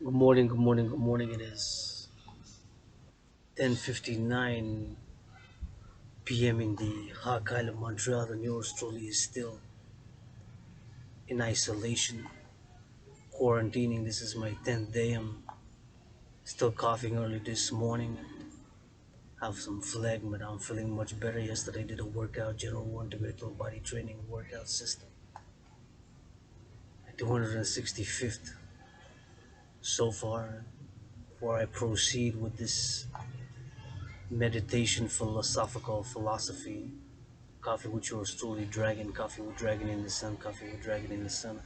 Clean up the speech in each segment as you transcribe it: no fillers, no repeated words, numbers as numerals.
Good morning, good morning, good morning. It is 10:59 p.m. in the hot island of Montreal, and yours truly is still in isolation, quarantining. This is my 10th day. I'm still coughing early this morning. Have some phlegm, but I'm feeling much better. Yesterday did a workout, general one to body training workout system. 265th so far. Before I proceed with this meditation philosophical philosophy, coffee with yours truly, Dragan, coffee with Dragon in the sun, coffee with Dragon in the sun.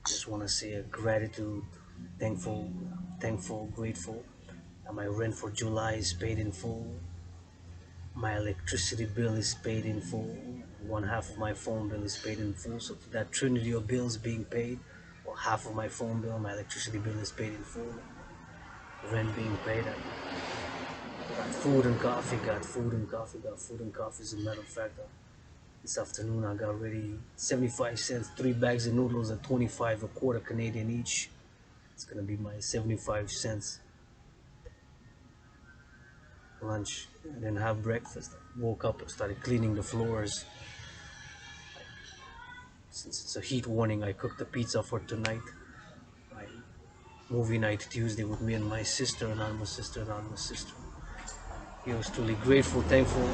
Just want to say a gratitude, thankful, grateful that my rent for July is paid in full, my electricity bill is paid in full, one half of my phone bill is paid in full. So for that trinity of bills being paid, well, half of my phone bill, my electricity bill is paid in full, rent being paid. I got food and coffee, got food and coffee, got food and coffee. As a matter of fact, this afternoon I got ready 75 cents, 3 bags of noodles at 25 a quarter Canadian each. It's gonna be my 75 cents lunch. I didn't have breakfast. I woke up and started cleaning the floors. Since it's a heat warning, I cooked the pizza for tonight. My movie night Tuesday with me and my sister, anonymous sister, anonymous sister. He was truly grateful, thankful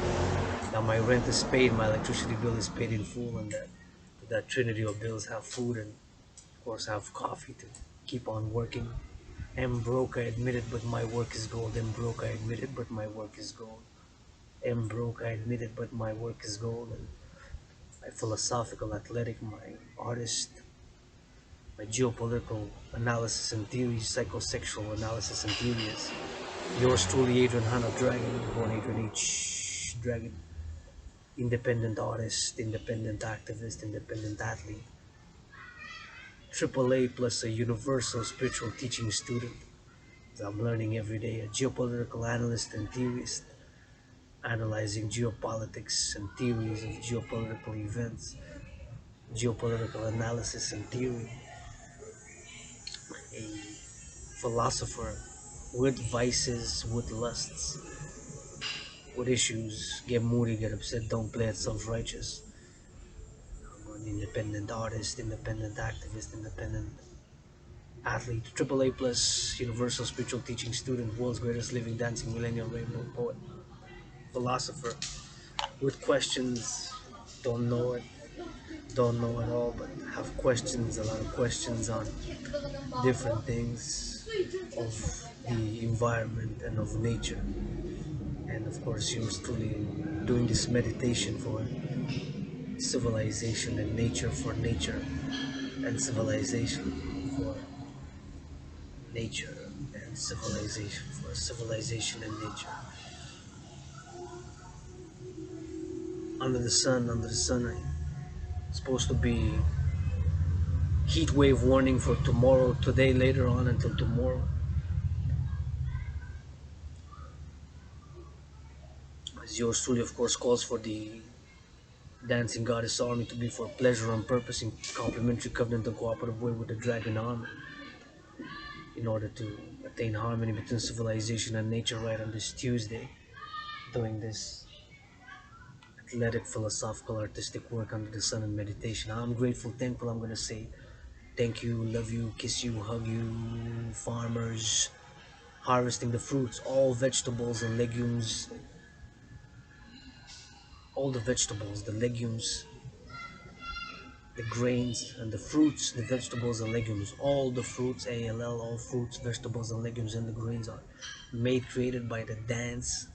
that my rent is paid, my electricity bill is paid in full, and that trinity of bills have food and of course have coffee to keep on working. Am broke, I admit it, but my work is gold. Am broke, I admit it, but my work is gold. Am broke, I admit it, but my work is gold. And my philosophical, athletic, my artist, my geopolitical analysis and theories, psychosexual analysis and theories. Yours truly, Adrian Hanna Dragon, born Adrian H. Dragon. Independent artist, independent activist, independent athlete. Triple A plus a universal spiritual teaching student. I'm learning every day, a geopolitical analyst and theorist, analyzing geopolitics and theories of geopolitical events, geopolitical analysis and theory, a philosopher with vices, with lusts, with issues, get moody, get upset, don't play at self-righteous. I'm an independent artist, independent activist, independent athlete, Triple A plus universal spiritual teaching student, world's greatest living dancing millennial rainbow poet, philosopher, with questions, don't know it, don't know at all, but have questions, a lot of questions on different things of the environment and of nature. And of course, yours truly doing this meditation for civilization and nature, for nature and civilization, for nature and civilization, for civilization and nature. Under the sun, supposed to be heat wave warning for tomorrow, today, later on until tomorrow. As yours truly, of course, calls for the dancing goddess army to be for pleasure and purpose in complementary covenant and cooperative way with the dragon army in order to attain harmony between civilization and nature right on this Tuesday, doing this athletic, philosophical, artistic work under the sun and meditation. I'm grateful, thankful. I'm going to say thank you, love you, kiss you, hug you, farmers, harvesting the fruits, all vegetables and legumes, all the vegetables, the legumes, the grains and the fruits, the vegetables and legumes, all the fruits, ALL, all fruits, vegetables and legumes and the grains are made, created by the dance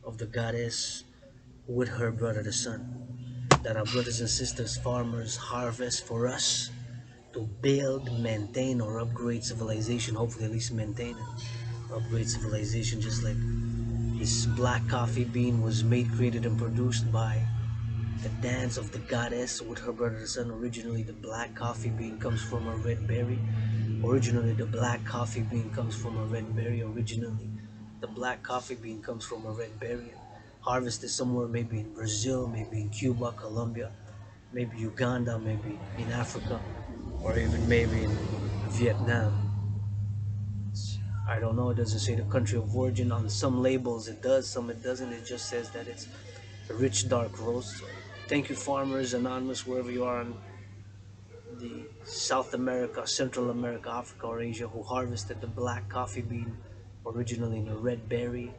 of the goddess with her brother the sun. That our brothers and sisters, farmers, harvest for us to build, maintain, or upgrade civilization, hopefully at least maintain and upgrade civilization, just like this black coffee bean was made, created, and produced by the dance of the goddess with her brother the sun. Originally, the black coffee bean comes from a red berry. Originally, the black coffee bean comes from a red berry. Originally, the black coffee bean comes from a red berry. Harvested somewhere, maybe in Brazil, maybe in Cuba, Colombia, maybe Uganda, maybe in Africa, or even maybe in Vietnam. I don't know, it doesn't say the country of origin. On some labels it does, some it doesn't. It just says that it's a rich dark roast. So thank you, Farmers Anonymous, wherever you are in the South America, Central America, Africa, or Asia, who harvested the black coffee bean, originally in a red berry,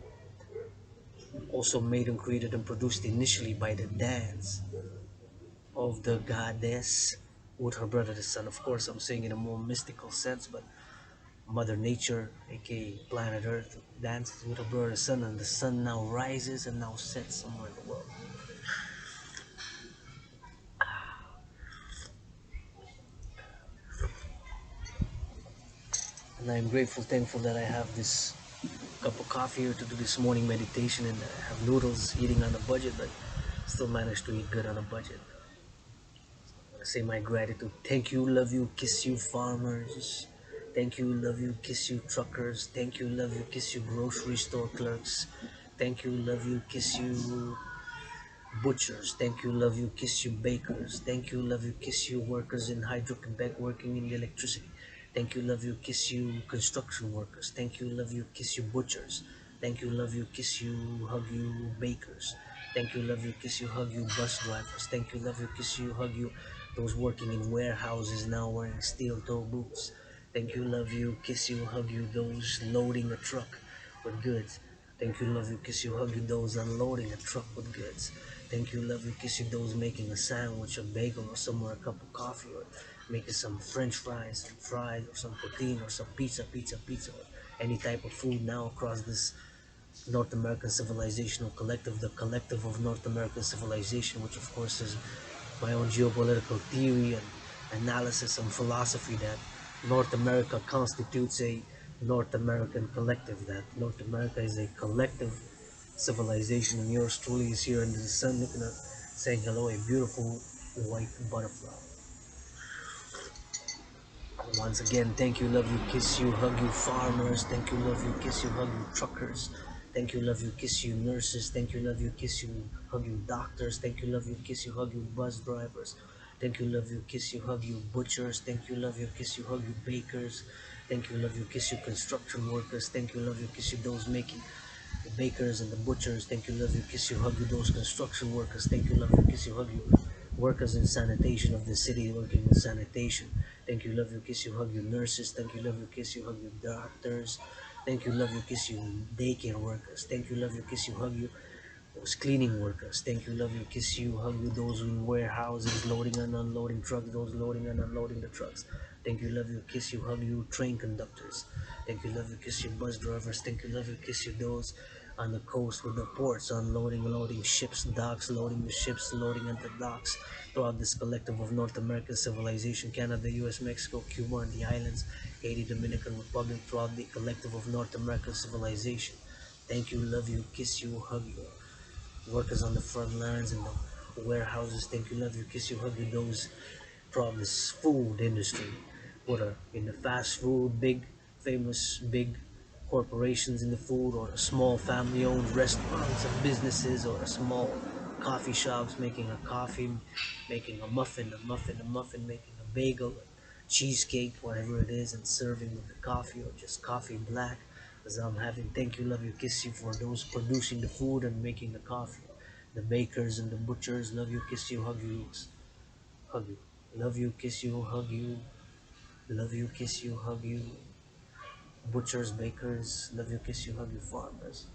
also made and created and produced initially by the dance of the goddess with her brother the sun. Of course, I'm saying in a more mystical sense, but Mother Nature, aka planet Earth, dances with her brother the sun, and the sun now rises and now sets somewhere in the world. And I'm grateful, thankful that I have this cup of coffee here to do this morning meditation, and I have noodles, eating on a budget, but still manage to eat good on a budget. I want to say my gratitude. Thank you, love you, kiss you, farmers. Thank you, love you, kiss you, truckers. Thank you, love you, kiss you, grocery store clerks. Thank you, love you, kiss you, butchers. Thank you, love you, kiss you, bakers. Thank you, love you, kiss you, workers in Hydro-Quebec working in the electricity. Thank you, love you, kiss you, construction workers. Thank you, love you, kiss you, butchers. Thank you, love you, kiss you, hug you, bakers. Thank you, love you, kiss you, hug you, bus drivers. Thank you, love you, kiss you, hug you, those working in warehouses now wearing steel toe boots. Thank you, love you, kiss you, hug you, those loading a truck with goods. Thank you, love you, kiss you, hug you, those unloading a truck with goods. Thank you, love you, kiss you, those making a sandwich, a bagel, or somewhere a cup of coffee, or making some French fries, some fries, or some poutine, or some pizza, or any type of food now across this North American civilizational collective, the collective of North American civilization, which of course is my own geopolitical theory and analysis and philosophy, that North America constitutes a North American collective, that North America is a collective civilization, and yours truly is here under the sun looking up, saying hello, a beautiful white butterfly. Once again, thank you, love you, kiss you, hug you, farmers. Thank you, love you, kiss you, hug you, truckers. Thank you, love you, kiss you, nurses. Thank you, love you, kiss you, hug you, doctors. Thank you, love you, kiss you, hug you, bus drivers. Thank you, love you, kiss you, hug you, butchers. Thank you, love you, kiss you, hug you, bakers. Thank you, love you, kiss you, construction workers. Thank you, love you, kiss you, those making the bakers and the butchers. Thank you, love you, kiss you, hug you, those construction workers. Thank you, love you, kiss you, hug you, workers in sanitation of the city working in sanitation. Thank you, love you, kiss you, hug you, nurses. Thank you, love you, kiss you, hug you, doctors. Thank you, love you, kiss you, daycare workers. Thank you, love you, kiss you, hug you, those cleaning workers. Thank you, love you, kiss you, hug you, those in warehouses loading and unloading trucks, those loading and unloading the trucks. Thank you, love you, kiss you, hug you, train conductors. Thank you, love you, kiss you, bus drivers. Thank you, love you, kiss you, those on the coast with the ports, unloading, loading ships, docks, loading the ships, loading at the docks throughout this collective of North American civilization, Canada, US, Mexico, Cuba, and the islands, Haiti, Dominican Republic, throughout the collective of North American civilization. Thank you, love you, kiss you, hug you, workers on the front lines and the warehouses. Thank you, love you, kiss you, hug you, those from this food industry, whether in the fast food, big, famous, big corporations in the food, or the small family-owned restaurants and businesses, or the small coffee shops making a coffee, making a muffin, making a bagel, a cheesecake, whatever it is, and serving with the coffee, or just coffee black, as I'm having. Thank you, love you, kiss you, for those producing the food and making the coffee, the bakers and the butchers. Love you, kiss you, hug you. Love you, kiss you, hug you. Love you, kiss you, hug you. Butchers, bakers, love you, kiss you, hug you, farmers.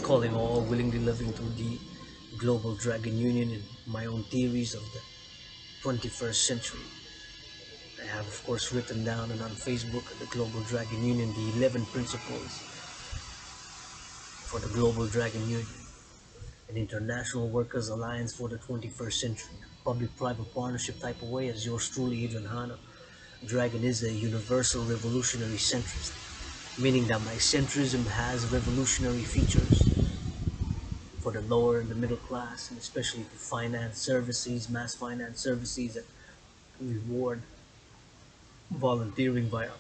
Calling all willingly loving to the global Dragon Union and my own theories of the 21st century. I have, of course, written down and on Facebook the Global Dragon Union, the 11 principles for the Global Dragon Union, an international workers' alliance for the 21st century, public-private partnership type of way, as yours truly, Adrian Hanna. Dragon is a universal revolutionary centrist, meaning that my centrism has revolutionary features for the lower and the middle class, and especially for finance services, mass finance services that reward volunteering via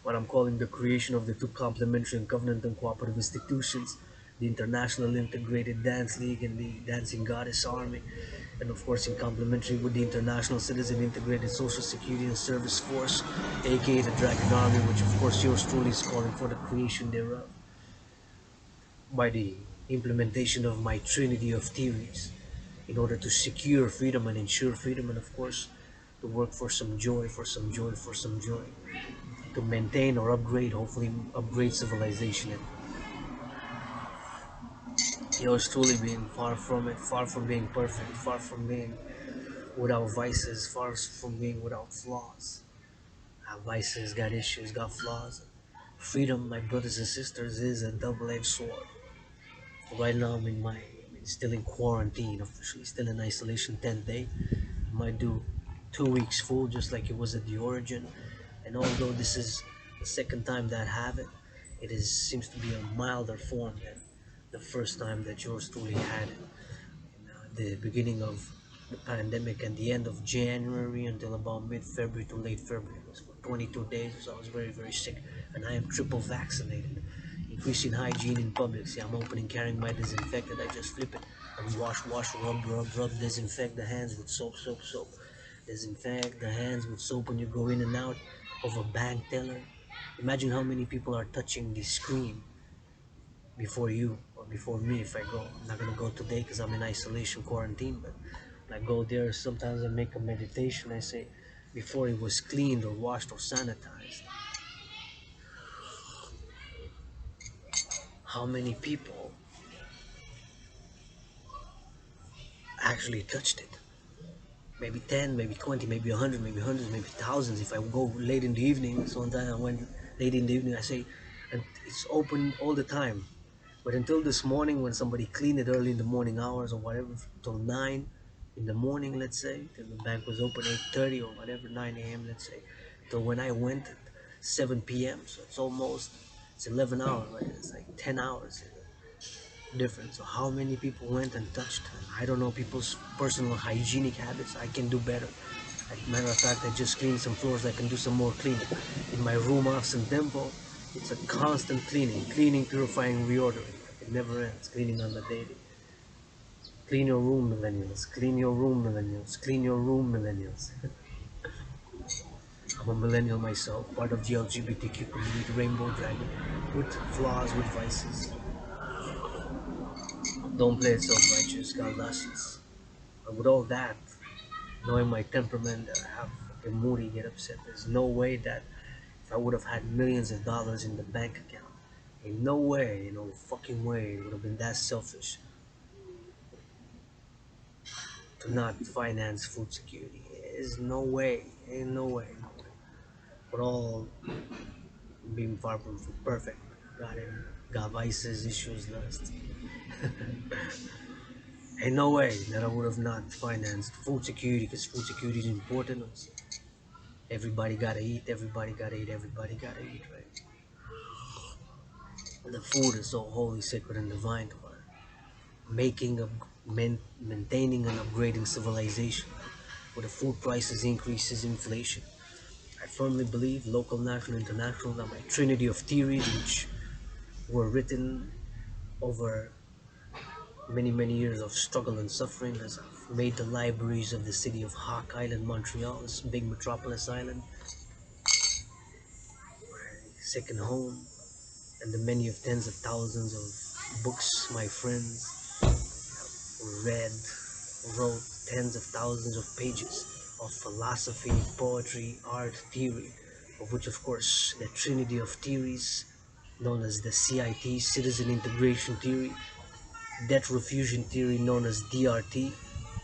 what I'm calling the creation of the two complementary and covenant and cooperative institutions, the International Integrated Dance League and the Dancing Goddess Army, and of course in complementary with the International Citizen Integrated Social Security and Service Force, aka the Dragan Army, which of course yours truly is calling for the creation thereof, by the implementation of my trinity of theories, in order to secure freedom and ensure freedom, and of course to work for some joy, for some joy, for some joy, to maintain or upgrade, hopefully upgrade civilization. And yours truly being far from it, far from being perfect, far from being without vices, far from being without flaws. Got vices, got issues, got flaws. Freedom, my brothers and sisters, is a double-edged sword. Right now still in quarantine, officially still in isolation, 10th day. I might do 2 weeks full, just like it was at the origin. And although this is the second time that I have it, seems to be a milder form than the first time that yours truly had it. The beginning of the pandemic and the end of January until about mid-February to late February. It was for 22 days, so I was very, very sick. And I am triple vaccinated. Increasing hygiene in public. See, I'm opening, carrying my disinfectant. I just flip it and wash, rub, disinfect the hands with soap, soap, soap. Disinfect the hands with soap when you go in and out of a bank teller. Imagine how many people are touching the screen before you or before me if I go. I'm not gonna go today because I'm in isolation quarantine, but when I go there, sometimes I make a meditation. I say, before it was cleaned or washed or sanitized, how many people actually touched it? Maybe 10, maybe 20, maybe 100, maybe hundreds, maybe thousands. If I go late in the evening, sometimes I went late in the evening, I say, and it's open all the time. But until this morning, when somebody cleaned it early in the morning hours or whatever, till 9 in the morning, let's say, till the bank was open 8:30 or whatever, 9 a.m., let's say, till when I went at 7 p.m. So it's 11 hours, right? It's like 10 hours difference. So how many people went and touched? I don't know people's personal hygienic habits. I can do better. As a matter of fact, I just cleaned some floors. I can do some more cleaning. In my room off St. Temple, it's a constant cleaning, purifying, reordering. It never ends. Cleaning on the daily. Clean your room, millennials. Clean your room, millennials. Clean your room, millennials. I'm a millennial myself, part of the LGBTQ community, rainbow dragon, with flaws, with vices. Don't play it self-righteous, got lessons. But with all that, knowing my temperament, I have get moody, get upset. There's no way that if I would have had millions of dollars in the bank account, in no way, no fucking way, it would have been that selfish to not finance food security. There's no way, ain't no way, no way. We're all being far from perfect. Got it. Got vices, issues, lust. Ain't no way that I would have not financed food security, because food security is important. Everybody gotta eat, everybody gotta eat, everybody gotta eat, right? The food is so holy, sacred, and divine to us. Making, maintaining, and upgrading civilization. With the food prices increases, inflation. I firmly believe local, national, international, that my trinity of theories, which were written over many, many years of struggle and suffering, as I've made the libraries of the city of Hawk Island, Montreal, this big metropolis island, my second home, and the many of tens of thousands of books my friends read, wrote tens of thousands of pages of philosophy, poetry, art, theory, of which of course the trinity of theories known as the CIT, Citizen Integration Theory, Debt Refusion Theory known as DRT,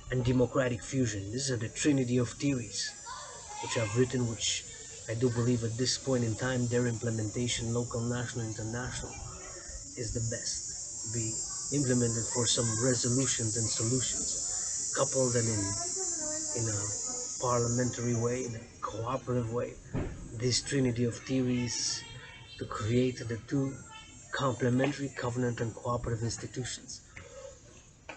and Democratic Fusion. These are the trinity of theories which I've written, which I do believe at this point in time their implementation, local, national, international, is the best to be implemented for some resolutions and solutions, coupled and in a parliamentary way, in a cooperative way. This trinity of theories to create the two complementary covenant and cooperative institutions,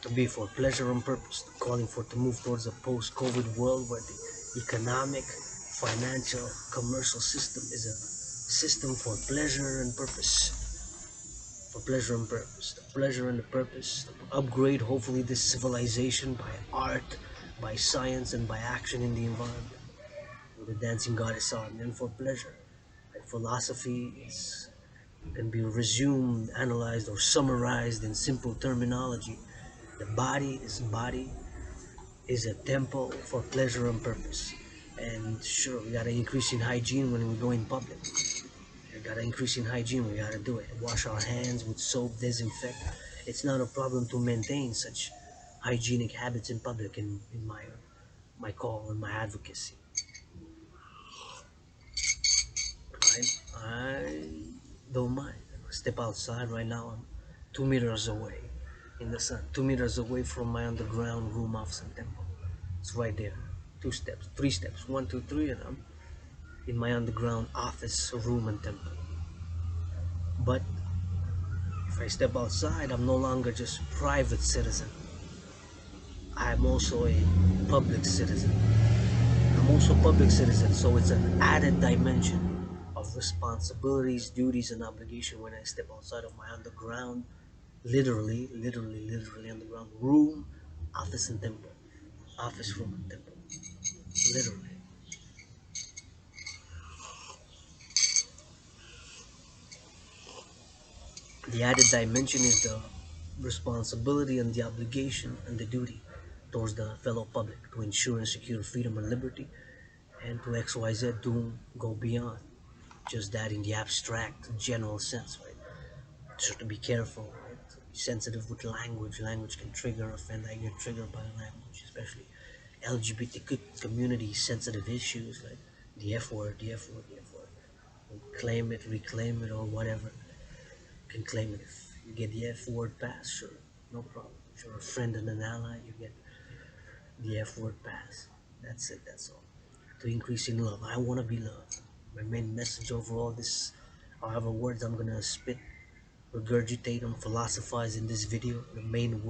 to be for pleasure and purpose, calling for to move towards a post-COVID world where the economic, financial, commercial system is a system for pleasure and purpose. For pleasure and purpose. The pleasure and the purpose to upgrade hopefully this civilization by art, by science, and by action in the environment. With the dancing goddess on. And for pleasure, like philosophy is can be resumed, analyzed, or summarized in simple terminology. The body is a temple for pleasure and purpose. And sure, we gotta increase in hygiene when we go in public. We gotta increase in hygiene. We gotta do it. Wash our hands with soap, disinfect. It's not a problem to maintain such hygienic habits in public. In my call and my advocacy, right? I don't mind. Step outside right now. I'm 2 meters away in the sun. 2 meters away from my underground room office and temple. It's right there. 2 steps, 3 steps, 1, 2, 3, and I'm in my underground office, room, and temple. But if I step outside, I'm no longer just private citizen. I'm also a public citizen. I'm also public citizen, so it's an added dimension of responsibilities, duties, and obligation when I step outside of my underground, literally underground room, office, and temple. Office, room, and temple. Literally. The added dimension is the responsibility and the obligation and the duty towards the fellow public to ensure and secure freedom and liberty, and to XYZ do go beyond just that in the abstract general sense, right? So to be careful, right? To be sensitive with language. Language can trigger, offend. I get triggered by language, especially LGBT community sensitive issues like the F word, the F word, the F word. Claim it, reclaim it, or whatever. You can claim it if you get the F word pass, sure, no problem. If you're a friend and an ally, you get the F word pass. That's it, that's all. To increase in love. I want to be loved. My main message over all this, however words I'm gonna spit, regurgitate, and philosophize in this video, the main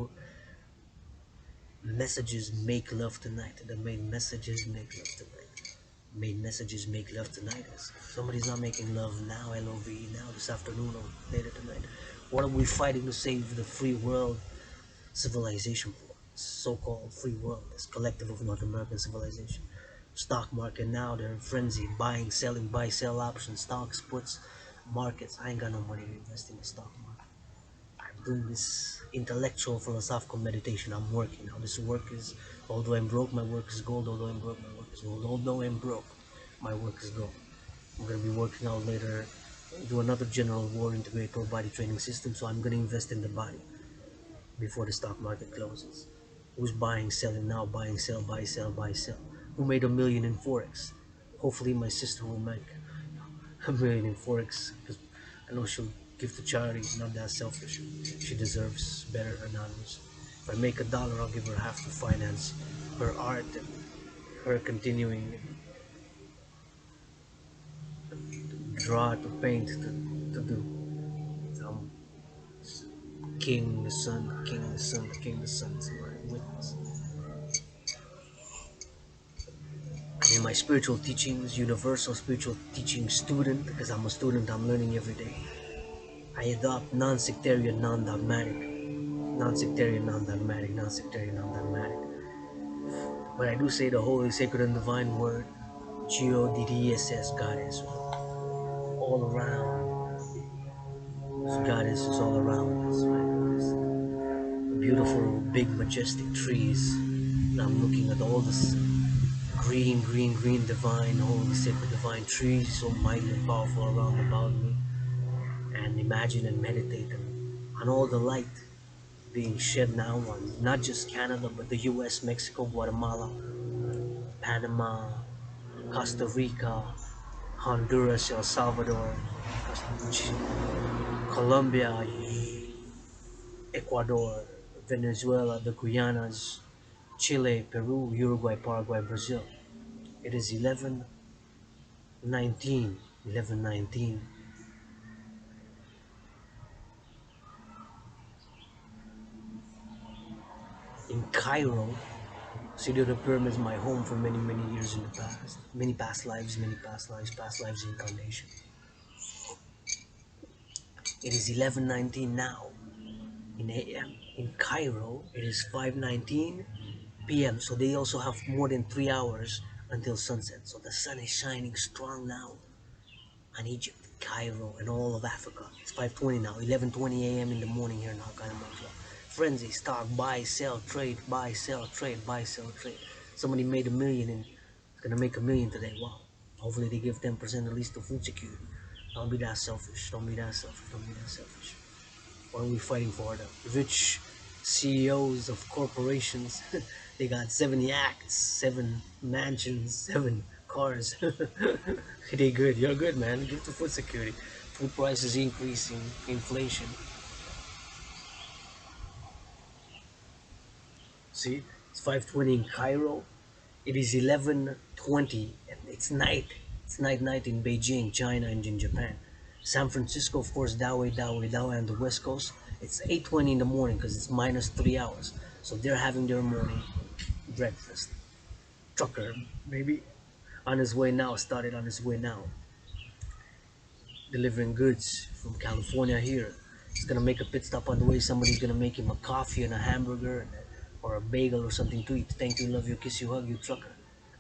messages make love tonight. The main messages make love tonight. Main messages make love tonight. Is if somebody's not making love now, LOVE, now, this afternoon, or later tonight, what are we fighting to save the free world civilization for? So-called free world, this collective of North American civilization. Stock market now, they're in frenzy, buying, selling, buy, sell options, stocks, puts, markets. I ain't got no money to invest in the stock market. I'm doing this intellectual philosophical meditation. I'm working. Now this work is, although I'm broke, my work is gold. Although I'm broke, my work is gold. Although I'm broke, my work is gold. I'm gonna be working out later, do another general war, integrate whole body training system. So I'm gonna invest in the body before the stock market closes. Who's buying, selling now? Buying, sell, buy, sell, buy, sell. Who made a million in forex? Hopefully my sister will make a million in forex, because I know she'll give to charity. Not that selfish. She deserves better, Anonymous. If I make $1, I'll give her half to finance her art and her continuing to draw, to paint, to do. Um, King the Sun, the King the Sun, the King the Sun is my witness. In my spiritual teachings, universal spiritual teaching student, because I'm a student, I'm learning every day. I adopt non-sectarian, non-dogmatic, non-sectarian, non-dogmatic, non-sectarian, non-dogmatic. But I do say the holy, sacred, and divine word, G-O-D-D-S-S, Goddess, all around. This Goddess is all around us, right? This beautiful, big, majestic trees. And I'm looking at all this green, green, green, divine, holy, sacred, divine trees, so mighty and powerful around about me. And imagine and meditate on all the light being shed now on not just Canada, but the US, Mexico, Guatemala, Panama, Costa Rica, Honduras, El Salvador, Colombia, Ecuador, Venezuela, the Guyanas, Chile, Peru, Uruguay, Paraguay, Brazil. It is 11:19 in Cairo. City of the Pyramids, my home for many, many years in the past. Many past lives, past lives incarnation. It is 11:19 now in AM. In Cairo, it is 5:19 p.m. So they also have more than 3 hours until sunset. So the sun is shining strong now on Egypt, Cairo, and all of Africa. It's 5:20 now, 11:20 a.m. in the morning here in Al-Qaeda. Frenzy, stock, buy, sell, trade, buy, sell, trade, buy, sell, trade. Somebody made a million and it's gonna make a million today. Wow. Hopefully they give 10% at least to food security. Don't be that selfish. Don't be that selfish. Don't be that selfish. What are we fighting for? The rich CEOs of corporations. They got 7 yachts, 7 mansions, 7 cars. They good. You're good, man. Give to food security. Food prices increasing, inflation. See, it's 5:20 in Cairo. It is 11:20, and it's night. It's night in Beijing, China, and in Japan. San Francisco, of course, Dawe, on the West Coast. It's 8:20 in the morning because it's minus 3 hours. So they're having their morning breakfast. Trucker, maybe on his way now, started on his way now, delivering goods from California here. He's gonna make a pit stop on the way. Somebody's gonna make him a coffee and a hamburger or a bagel or something to eat. Thank you, love you, kiss you, hug you, trucker.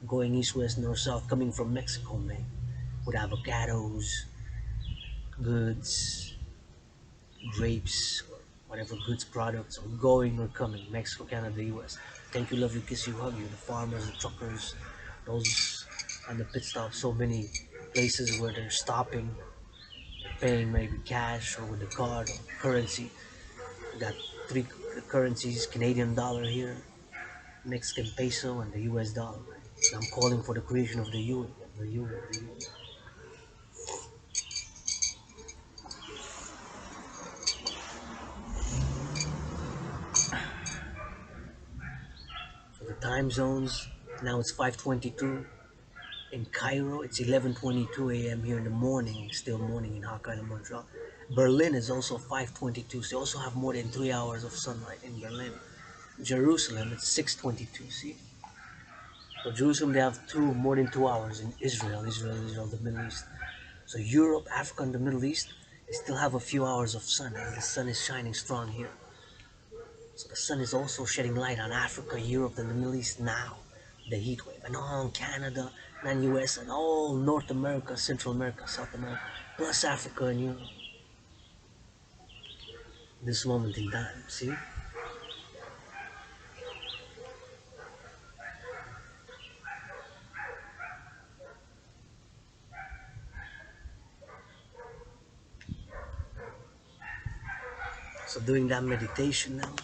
Going east, west, north, south, coming from Mexico, man. With avocados, goods, grapes, or whatever goods, products, or going or coming. Mexico, Canada, US. Thank you, love you, kiss you, hug you. The farmers, the truckers, those on the pit stop. So many places where they're stopping, paying maybe cash or with the card or currency. We got three currencies: Canadian dollar here, Mexican peso, and the US dollar. I'm calling for the creation of the UN. The UN, the UN. For the time zones, now it's 5:22. In Cairo, it's 11:22 a.m. here in the morning, still morning in Hokkaido, Montreal. Berlin is also 5:22, so they also have more than 3 hours of sunlight in Berlin. Jerusalem, it's 6:22. See, so Jerusalem they have more than 2 hours. In Israel, the Middle East. So Europe, Africa, and the Middle East, they still have a few hours of sun, and the sun is shining strong here. So the sun is also shedding light on Africa, Europe, and the Middle East now. The heat wave, and all Canada, and US, and all North America, Central America, South America, plus Africa and Europe. This moment in time, see? So doing that meditation now,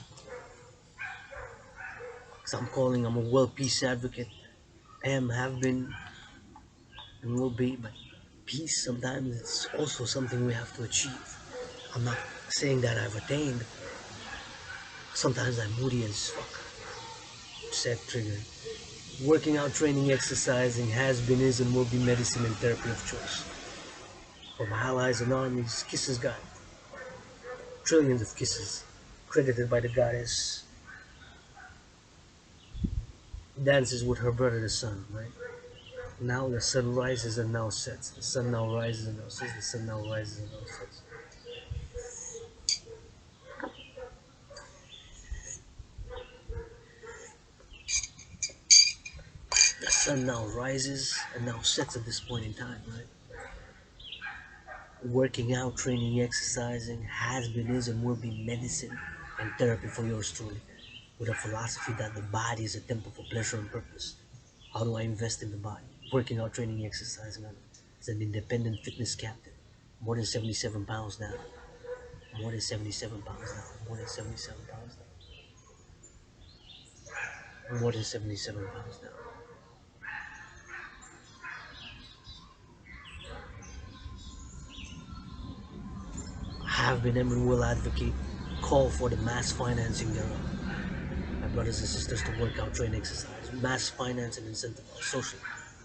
because I'm a world peace advocate. Have been, and will be, but peace sometimes it's also something we have to achieve. I'm not saying that I've attained. Sometimes I'm moody as fuck, upset, triggered. Working out, training, exercising has been, is, and will be medicine and therapy of choice. For my allies and armies, kisses got trillions of kisses, credited by the goddess, dances with her brother the sun, right? Now the sun rises and now sets. The sun now rises and now sets. The sun now rises and now sets. The sun now rises and now sets at this point in time, right? Working out, training, exercising has been, is, and will be medicine and therapy for yours truly. With a philosophy that the body is a temple for pleasure and purpose. How do I invest in the body? Working out, training, exercising as an independent fitness captain. More than 77 pounds now. More than 77 pounds now. More than 77 pounds now. More than 77 pounds now. Have been NWO advocate. Call for the mass financing thereof. My brothers and sisters to work out, train, exercise. Mass finance and incentivize social,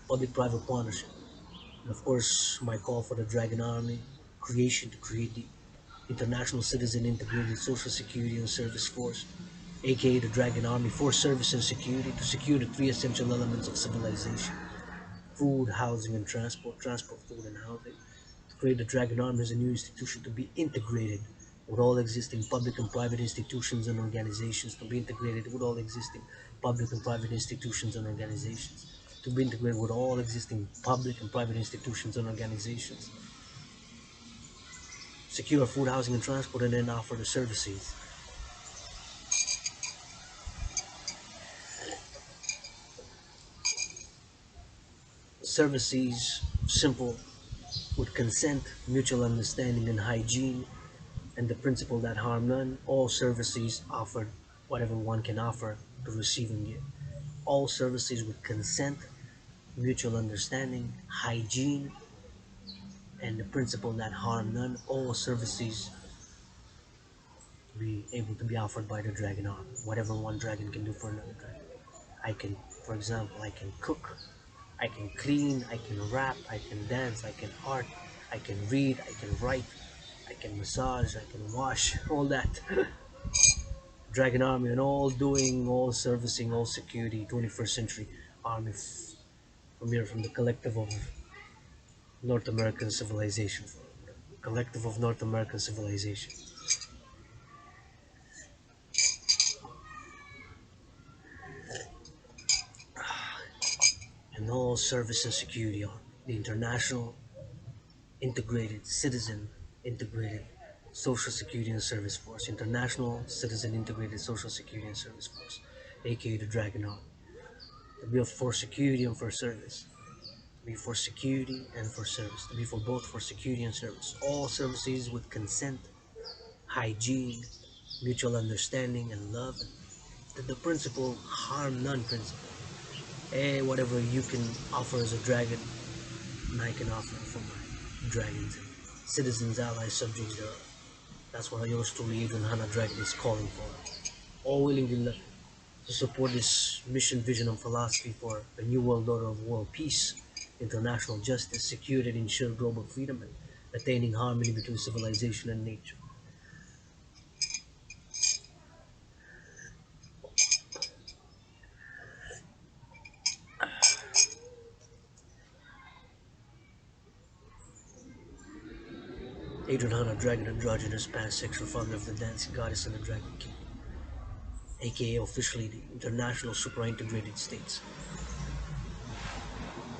public-private partnership. And of course, my call for the Dragan Army creation to create the International Citizen Integrated Social Security and Service Force, aka the Dragon Army, for service and security to secure the three essential elements of civilization: food, housing, and transport, food, and housing, to create the Dragon Army as a new institution to be integrated with all existing public and private institutions and organizations, to be integrated with all existing public and private institutions and organizations, to be integrated with all existing public and private institutions and organizations, secure food, housing, and transport, and then offer the services. Services simple, with consent, mutual understanding, and hygiene, and the principle that harm none. All services offered whatever one can offer to receiving it. All services with consent, mutual understanding, hygiene, and the principle that harm none. All services be able to be offered by the Dragon Army. Whatever one dragon can do for another dragon. I can, for example, I can cook, I can clean, I can rap, I can dance, I can art, I can read, I can write, I can massage, I can wash, all that. Dragon Army and all doing, all servicing, all security, 21st century army from here, from the collective of North American civilization. Collective of North American civilization. And all service and security on the international integrated citizen integrated social security and service force, international citizen integrated social security and service force, aka the Dragon Army. To be for security and for service, to be for security and for service, to be for both for security and service. All services with consent, hygiene, mutual understanding, and love. The principle harm none principle. Hey, whatever you can offer as a dragon, and I can offer for my dragons and citizens, allies, subjects thereof. That's what yours truly, Adrian Hana Dragon, is calling for. All willingly loving to support this mission, vision, and philosophy for a new world order of world peace, international justice, security, and ensure global freedom, and attaining harmony between civilization and nature. 800 Dragon, androgynous pansexual founder of the dancing goddess and the Dragon King, aka officially the International Super Integrated States.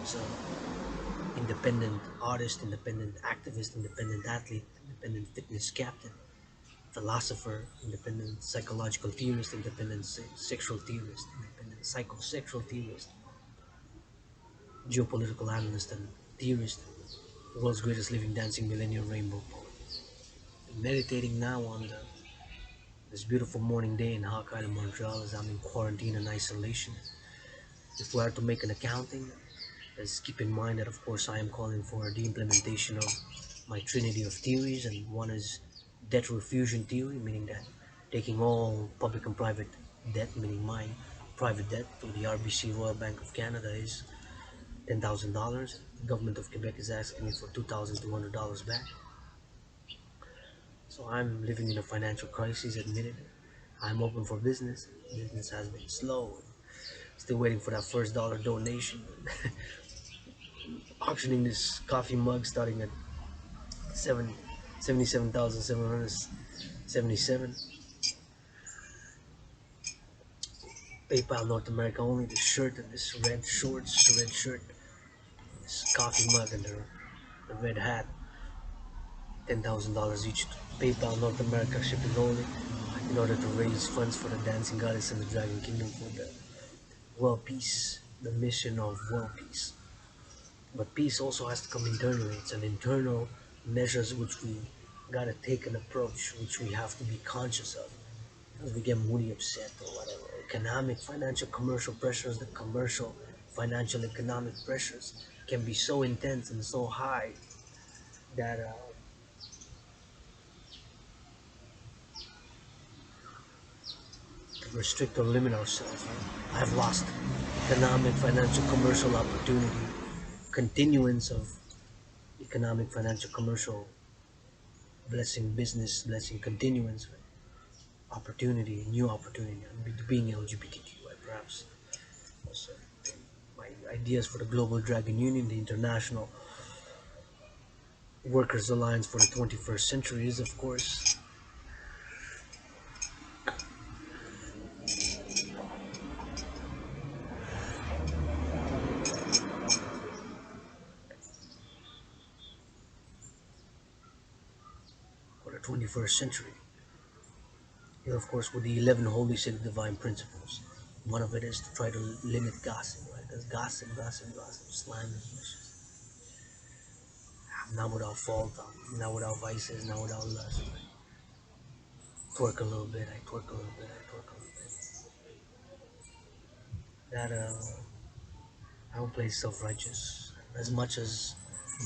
So, independent artist, independent activist, independent athlete, independent fitness captain, philosopher, independent psychological theorist, independent sexual theorist, independent psychosexual theorist, geopolitical analyst and theorist, world's greatest living dancing millennial rainbow poet. Meditating now on this beautiful morning day in Hokkaido, Montreal, as I'm in quarantine and isolation. If we are to make an accounting, let's keep in mind that of course I am calling for the implementation of my trinity of theories, and one is debt refusion theory, meaning that taking all public and private debt, meaning mine, private debt to the RBC Royal Bank of Canada is $10,000. The government of Quebec is asking me for $2,200 back. So I'm living in a financial crisis, admitted. I'm open for business. Business has been slow. Still waiting for that first dollar donation. Auctioning this coffee mug starting at 77,777. PayPal North America only. This shirt and this red shorts, red shirt, this coffee mug and the red hat. $10,000 each. PayPal North America shipping only, in order to raise funds for the Dancing Goddess and the Dragon Kingdom for the world peace, the mission of world peace. But peace also has to come internally. It's an internal measures which we gotta take an approach which we have to be conscious of, because we get moody, upset, or whatever. Economic, financial, commercial pressures, the commercial, financial, economic pressures can be so intense and so high that restrict or limit ourselves. Right? I've lost economic, financial, commercial opportunity, continuance of economic, financial, commercial blessing, business blessing, continuance, right? Opportunity, new opportunity, being LGBTQ, right? Perhaps also my ideas for the Global Dragon Union, the international Workers' Alliance for the 21st Century is, of course, for the 21st century. And of course, with the 11 holy sacred divine principles. One of it is to try to limit gossip, right? Because gossip, slander, not without fault, not without vices, not without lust. Twerk a little bit, I twerk a little bit, I twerk a little bit. That I don't play self-righteous as much as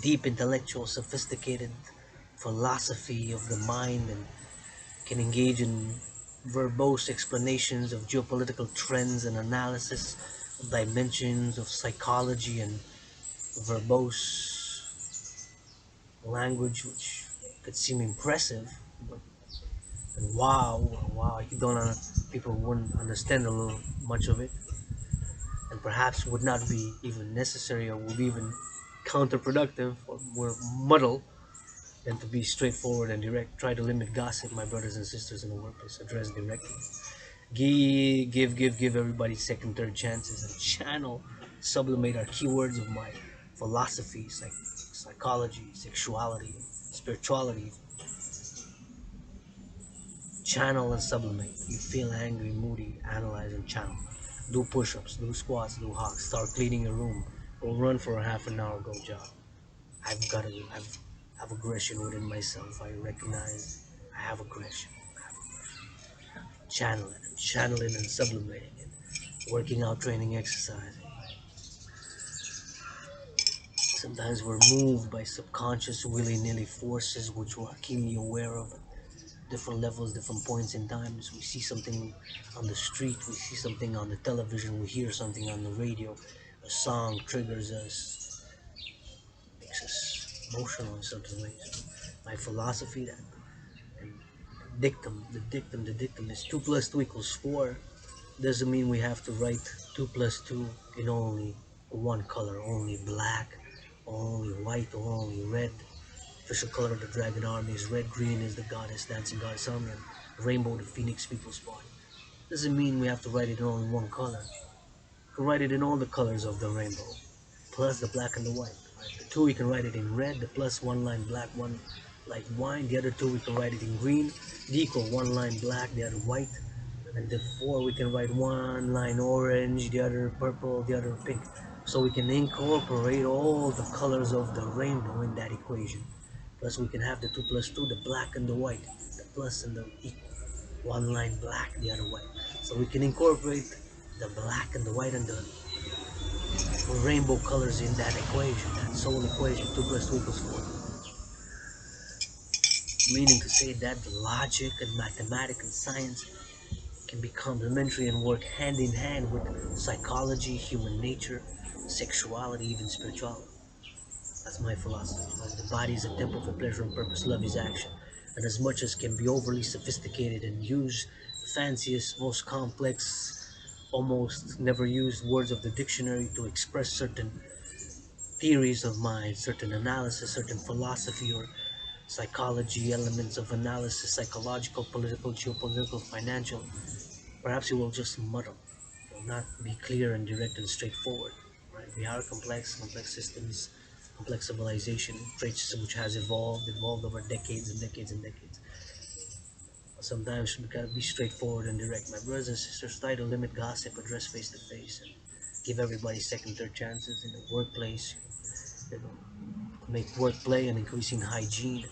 deep intellectual, sophisticated philosophy of the mind and can engage in verbose explanations of geopolitical trends and analysis of dimensions of psychology and verbose language which could seem impressive, but and wow, you don't people wouldn't understand a little much of it, and perhaps would not be even necessary or would be even counterproductive or more muddle than to be straightforward and direct. Try to limit gossip, my brothers and sisters in the workplace. Address directly. Give everybody second, third chances and channel, sublimate our keywords of my philosophy, psychology, sexuality, spirituality. Channel and sublimate. You feel angry, moody, analyze and channel. Do push-ups, do squats, do hogs. Start cleaning your room. Go run for a half an hour. Go jog. I've got to. Have aggression within myself. I recognize I have aggression. Channeling and sublimating it. Working out, training, exercising. Sometimes we're moved by subconscious, willy-nilly forces which we're keenly aware of at different levels, different points in times. We see something on the street, we see something on the television, we hear something on the radio. A song triggers us, makes us emotional in certain ways. My philosophy that and the dictum is 2 plus 2 equals 4. Doesn't mean we have to write 2 plus 2 in only one color, only black, only white, or only red. Official color of the Dragon Army is red, green is the goddess, dancing goddess army, and rainbow the phoenix people's body. Doesn't mean we have to write it in only one color. We can write it in all the colors of the rainbow, plus the black and the white. Right? The two we can write it in red, the plus one line black, one like wine. The other two we can write it in green, the equal one line black, the other white. And the four we can write one line orange, the other purple, the other pink. So we can incorporate all the colors of the rainbow in that equation. Plus we can have the 2 plus 2, the black and the white, the plus and the equal. One line black, the other white. So we can incorporate the black and the white and the rainbow colors in that equation, that sole equation, 2 plus 2 equals 4. Meaning to say that the logic and mathematics and science can be complementary and work hand in hand with psychology, human nature, sexuality, even spirituality. That's my philosophy. Like the body is a temple for pleasure and purpose, love is action. And as much as can be overly sophisticated and use the fanciest, most complex, almost never used words of the dictionary to express certain theories of mind, certain analysis, certain philosophy or psychology, elements of analysis, psychological, political, geopolitical, financial, perhaps it will just muddle. It will not be clear and direct and straightforward. Right? We are complex systems, complex civilization, trade system which has evolved over decades and decades and decades. Sometimes we gotta be straightforward and direct. My brothers and sisters, try to limit gossip, address face to face, and give everybody second, third chances in the workplace. You know, make work play and increasing hygiene,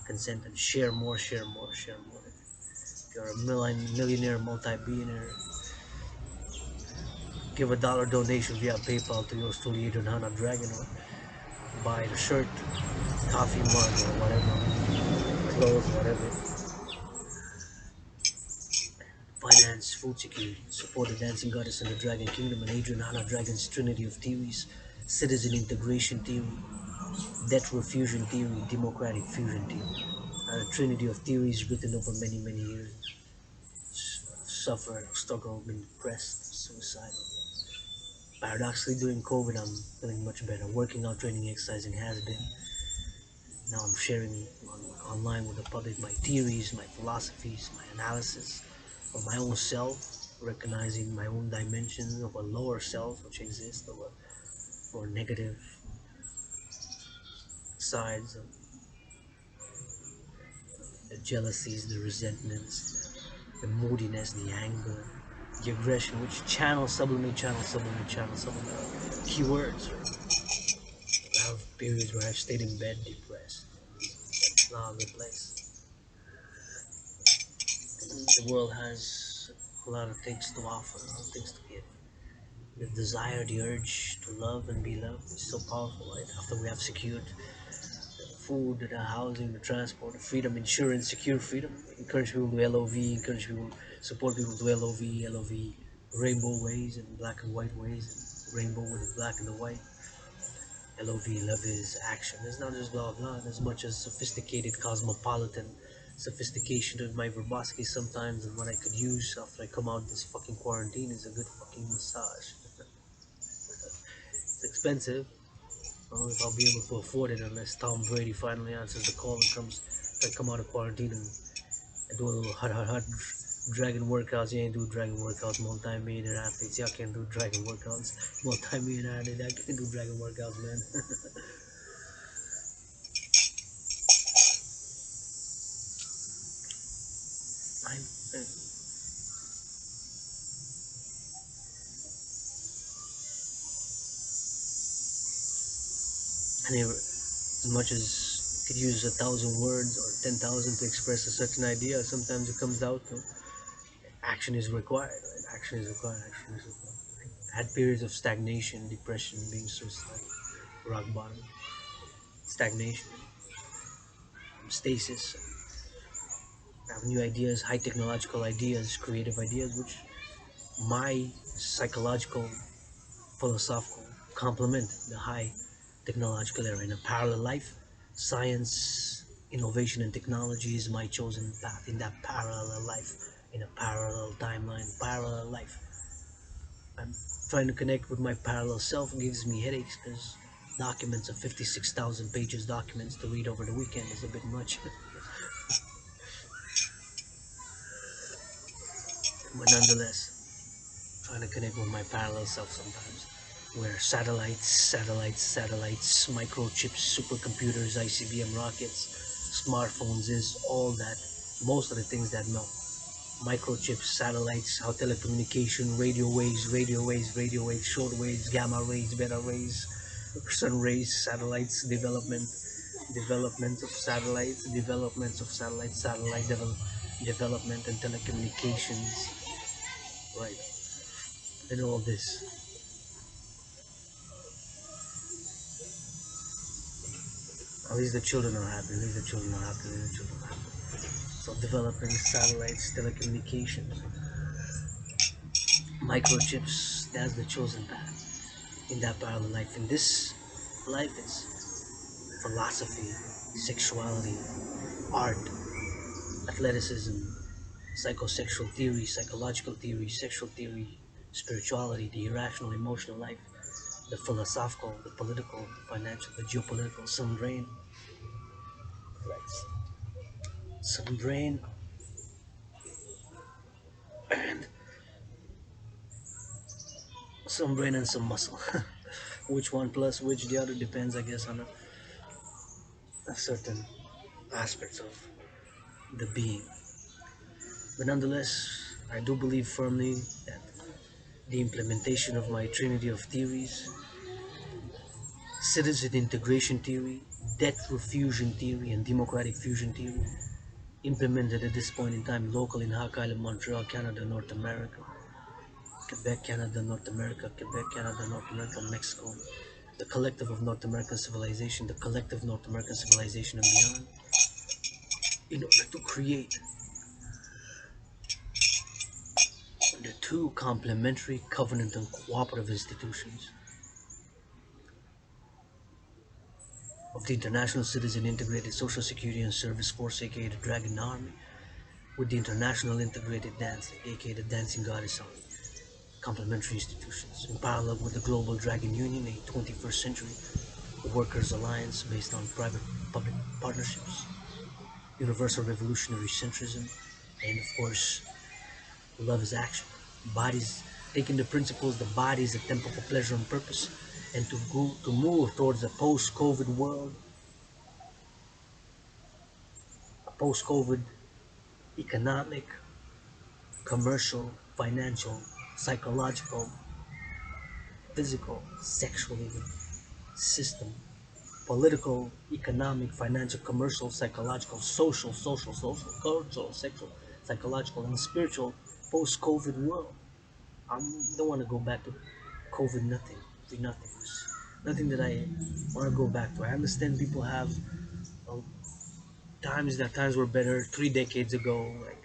consent, and share more, share more, share more. If you're a millionaire, multi-billionaire, give $1 donation via PayPal to yours truly, Adrian Hana Dragon, or buy the shirt, coffee mug, or whatever, clothes, whatever. Finance, food security, support the dancing goddess in the Dragon Kingdom and Adrian Hana Dragon's trinity of theories, citizen integration theory, debt refusion theory, democratic fusion theory. A trinity of theories written over many, many years. Suffered, struggled, been depressed, suicidal. Paradoxically, during COVID, I'm feeling much better. Working out, training, exercising has been Now I'm sharing online with the public my theories, my philosophies, my analysis of my own self, recognizing my own dimensions of a lower self which exists, of a more negative sides of the jealousies, the resentments, the moodiness, the anger, the aggression, which channel, sublimate, channel, sublimate, channel, sublimate, keywords. I have periods where I've stayed in bed depressed. It's not a good place. The world has a lot of things to offer, a lot of things to give. The desire, the urge to love and be loved is so powerful, right? After we have secured the food, the housing, the transport, the freedom, insurance, secure freedom, encourage people to LOV, encourage people, support people to LOV, rainbow ways and black and white ways, and rainbow with the black and the white. LOV, love is action. It's not just blah blah, as much as sophisticated, cosmopolitan sophistication of my verbosity sometimes, and what I could use after I come out of this fucking quarantine is a good fucking massage. It's expensive. I don't know if I'll be able to afford it unless Tom Brady finally answers the call and comes. If I come out of quarantine and do a little hut dragon workouts. You ain't do dragon workouts. Multi-millionaire athletes, y'all can't do dragon workouts. Multi-millionaire athletes, I can't do dragon workouts, man. I, and as much as you could use 1,000 words or 10,000 to express a certain idea, sometimes it comes out to action is required. Right? Action is required. Action is required. I had periods of stagnation, depression, being suicidal, rock bottom, stagnation, stasis. I have new ideas, high technological ideas, creative ideas, which my psychological, philosophical complement the high technological era. In a parallel life, science, innovation, and technology is my chosen path. In that parallel life, in a parallel timeline, parallel life, I'm trying to connect with my parallel self. Gives me headaches because documents of 56,000 pages documents to read over the weekend is a bit much. But nonetheless, trying to connect with my parallel self sometimes, where satellites, microchips, supercomputers, ICBM rockets, smartphones is all that, most of the things that know. Microchips, satellites, how telecommunication, radio waves, short waves, gamma rays, beta rays, sun rays, satellites, developments of satellites, development and telecommunications, right? And all this. At least the children are happy. At least the children are happy. At least the children are happy. So developing satellites, telecommunications, microchips, that's the chosen path in that parallel life. In this life, it's philosophy, sexuality, art, athleticism, psychosexual theory, psychological theory, sexual theory, spirituality, the irrational, emotional life, the philosophical, the political, the financial, the geopolitical, some brain, some brain, and some brain and some muscle. Which one plus which the other depends, I guess, on a certain aspects of the being. But nonetheless, I do believe firmly that the implementation of my trinity of theories, citizen integration theory, debt fusion theory, and democratic fusion theory, implemented at this point in time locally in Hawk Island, Montreal, Canada, North America, Quebec, Canada, North America, Quebec, Canada, North America, Mexico, the collective of North American civilization, the collective North American civilization and beyond, in order to create the two complementary covenant and cooperative institutions of the International Citizen Integrated Social Security and Service Force, aka the Dragan Army, with the International Integrated Dancing, aka the Dancing Goddess Army, complementary institutions, in parallel with the Global Dragon Union, a 21st century the Workers' Alliance based on private-public partnerships, universal revolutionary centrism, and of course, love is action. Bodies taking the principles, the body is a temple for pleasure and purpose, and to move towards a post-COVID world, a post-COVID economic, commercial, financial, psychological, physical, sexual even, system, political, economic, financial, commercial, psychological, social, cultural, sexual, psychological, and spiritual post-COVID world. I don't want to go back to COVID nothing, free nothing. There's nothing that I want to go back to. I understand people have uh, times were better 3 decades ago. Like,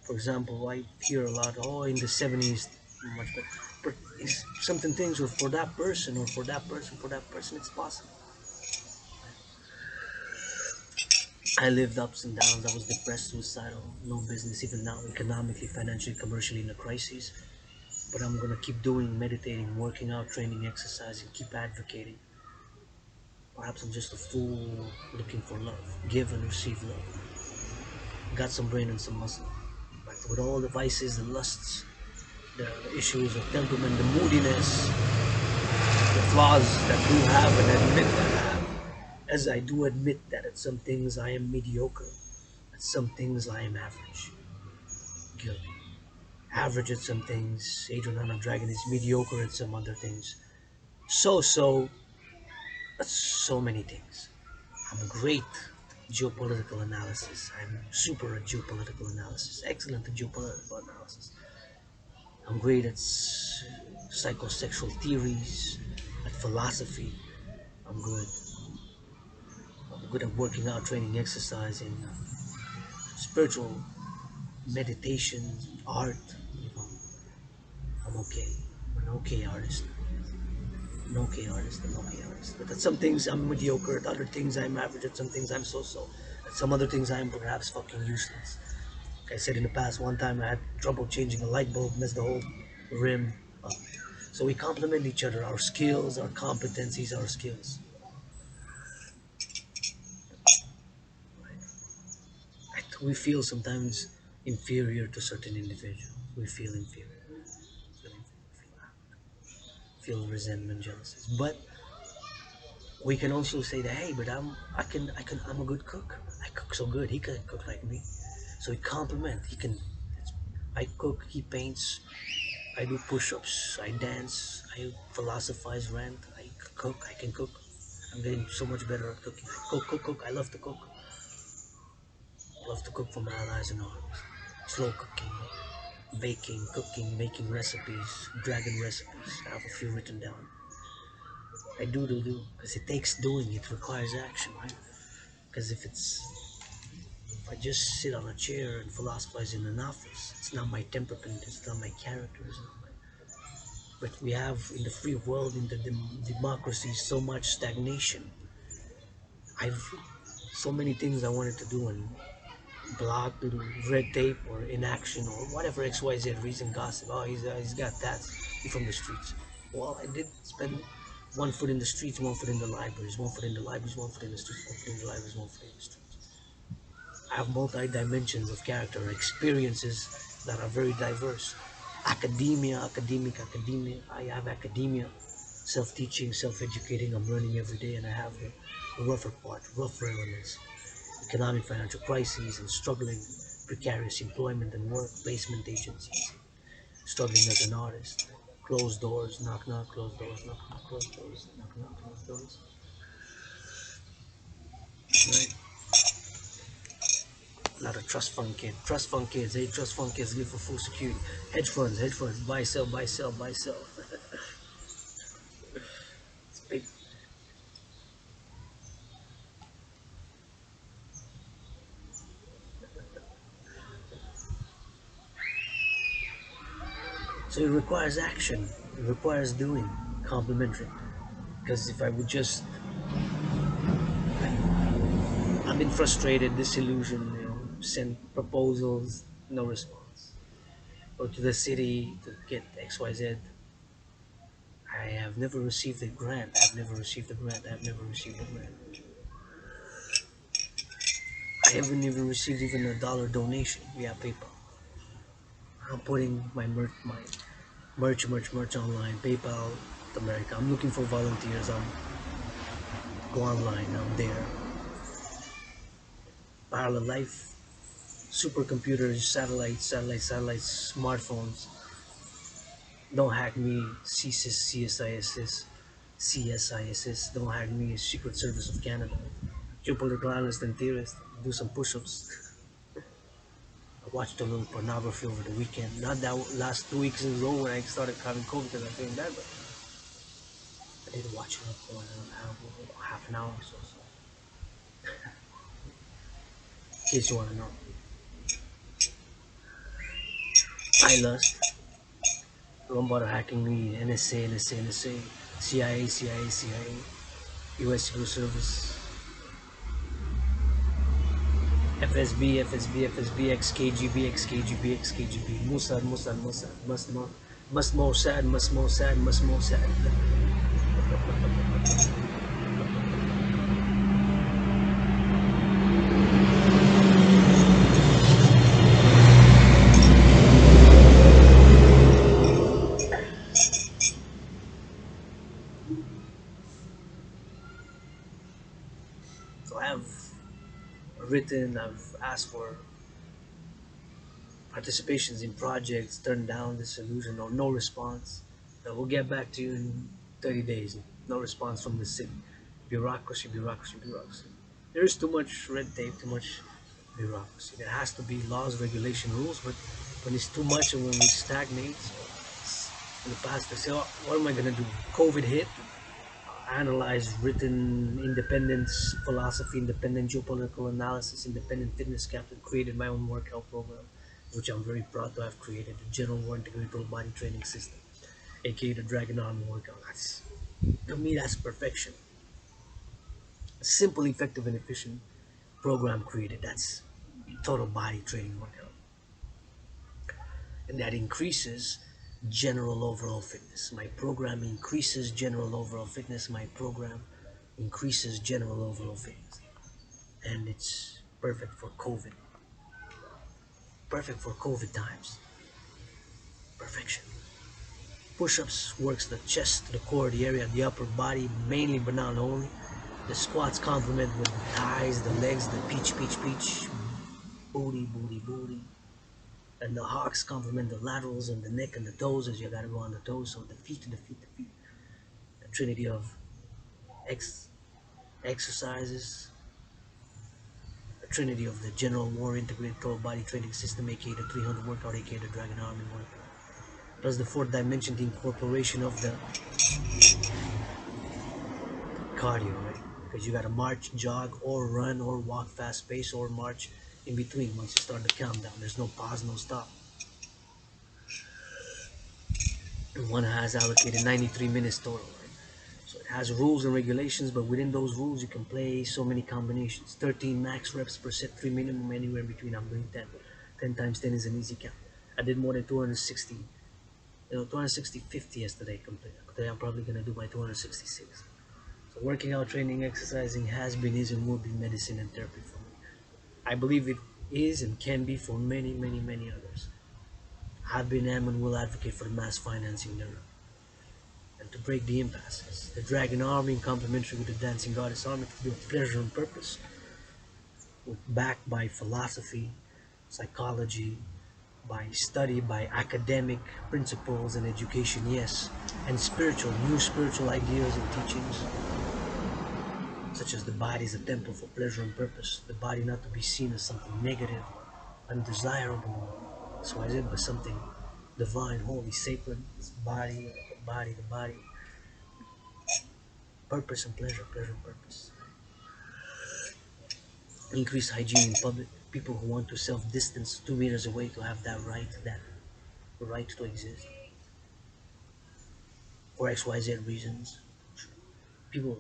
for example, I hear a lot, oh, in the 70s, much better. But it's something things were for that person or for that person, it's possible. I lived ups and downs. I was depressed, suicidal, no business, even now, economically, financially, commercially, in a crisis. But I'm gonna keep doing, meditating, working out, training, exercising, keep advocating. Perhaps I'm just a fool looking for love, give and receive love. Got some brain and some muscle. But with all the vices, the lusts, the issues of temperament, the moodiness, the flaws that do have and admit that I have, as I do admit that at some things I am mediocre, at some things I am average. Guilty. Average at some things, Adrian of Dragon is mediocre at some other things. So at so many things. I'm great at geopolitical analysis. I'm super at geopolitical analysis, excellent at geopolitical analysis. I'm great at psychosexual theories, at philosophy. I'm good. I'm good at working out, training, exercising, spiritual meditation, art. You know, I'm okay. I'm an okay artist. An okay artist. An okay artist. But at some things I'm mediocre. At other things I'm average. At some things I'm so-so. At some other things I'm perhaps fucking useless. Like I said in the past, one time I had trouble changing a light bulb, messed the whole rim up. So we complement each other. Our skills, our competencies, our skills. We feel sometimes inferior to certain individuals. We feel inferior. Feel resentment, jealousy. But we can also say that, hey, but I'm a good cook. I cook so good. He can't cook like me. So we compliment. He can. I cook. He paints. I do push-ups. I dance. I philosophize, rant. I cook. I can cook. I'm getting so much better at cooking. I cook. I love to cook. I love to cook for my allies and arms. Slow cooking, baking, cooking, making recipes, dragon recipes. I have a few written down. I do, because it takes doing. It requires action, right? Because if I just sit on a chair and philosophize in an office, it's not my temperament, it's not my character, it's not my. But we have in the free world, in the democracy, so much stagnation. I've so many things I wanted to do and block due to red tape or inaction or whatever XYZ reason, gossip. Oh, he's got that. He's from the streets. Well, I did spend one foot in the streets, one foot in the libraries, one foot in the libraries, one foot in the streets, one foot in the libraries, one foot in the streets. I have multi dimensions of character, experiences that are very diverse. Academia. I have academia, self teaching, self educating. I'm learning every day, and I have the rougher part, rougher elements, economic financial crises and struggling, precarious employment and work placement agencies, struggling as an artist, closed doors, knock knock, closed doors, knock knock, closed doors, knock knock, closed doors. Right? A lot of trust fund kids, hey, trust fund kids live for full security. Hedge funds, buy, sell, buy, sell, buy, sell. It's big. So it requires action, it requires doing, complementary. Because if I would just, I've been frustrated, disillusioned, send proposals, no response. Go to the city to get XYZ. I have never received a grant. I've never received a grant. I've never received a grant. I haven't even received even a dollar donation via PayPal. I'm putting my merch online. PayPal, America. I'm looking for volunteers. Go online. I'm there. Parallel life, supercomputers, satellites, smartphones. Don't hack me, CSIS. Don't hack me, Secret Service of Canada. Geopolitical analyst and theorist. Do some push-ups. I watched a little pornography over the weekend. Not that last 2 weeks in a row when I started having COVID because I'm feeling bad, but I did watch it for half an hour or so. So, in case you want to know, I lust. One bottle hacking me, NSA, CIA, US Secret Service, FSB, XKGB, Mossad, Mossad. So I've asked for participations in projects, turned down, disillusion, or no response. We'll get back to you in 30 days. No response from the city. Bureaucracy. There is too much red tape, too much bureaucracy. There has to be laws, regulation, rules, but when it's too much and when we stagnate, so in the past they say, oh, what am I gonna do? COVID hit, analyze written independence philosophy, independent geopolitical analysis, independent fitness captain, created my own workout program, which I'm very proud to have created, the General War Integrated Total Body Training System, aka the Dragan Army workout. To me, that's perfection. A simple, effective, and efficient program created. That's total body training workout. And that increases general overall fitness. My program increases general overall fitness. My program increases general overall fitness. And it's perfect for COVID. Perfect for COVID times. Perfection. Push-ups works the chest, the core, the area of the upper body, mainly but not only. The squats complement with the thighs, the legs, the peach, booty. And the hocks complement the laterals and the neck and the toes, as you gotta go on the toes. So the feet. The trinity of ex- exercises, the trinity of the General War Integrated Total Body Training System, aka the 300 workout, aka the Dragon Army workout. Plus the fourth dimension, the incorporation of the cardio, right? Because you gotta march, jog, or run, or walk fast pace, or march in between once you start the countdown. There's no pause, no stop. And one has allocated 93 minutes total, right? So it has rules and regulations, but within those rules you can play so many combinations. 13 max reps per set, 3 minimum, anywhere in between. I'm doing 10. 10 times 10 is an easy count. I did more than 260, 260, 50 yesterday complete. Today I'm probably gonna do my 266. So working out, training, exercising has been, is, and will be medicine and therapy for me. I believe it is and can be for many others. Have been, am, and will advocate for the mass financing thereof, and to break the impasses. The Dragon Army, in complementary with the Dancing Goddess Army, to build pleasure and purpose, backed by philosophy, psychology, by study, by academic principles and education, yes, and new spiritual ideas and teachings, such as the body is a temple for pleasure and purpose, the body not to be seen as something negative, undesirable, so as it, but something divine, holy, sacred. It's the body, purpose and pleasure and purpose. Increased hygiene in public. People who want to self-distance 2 meters away to have that right to exist for XYZ reasons. People,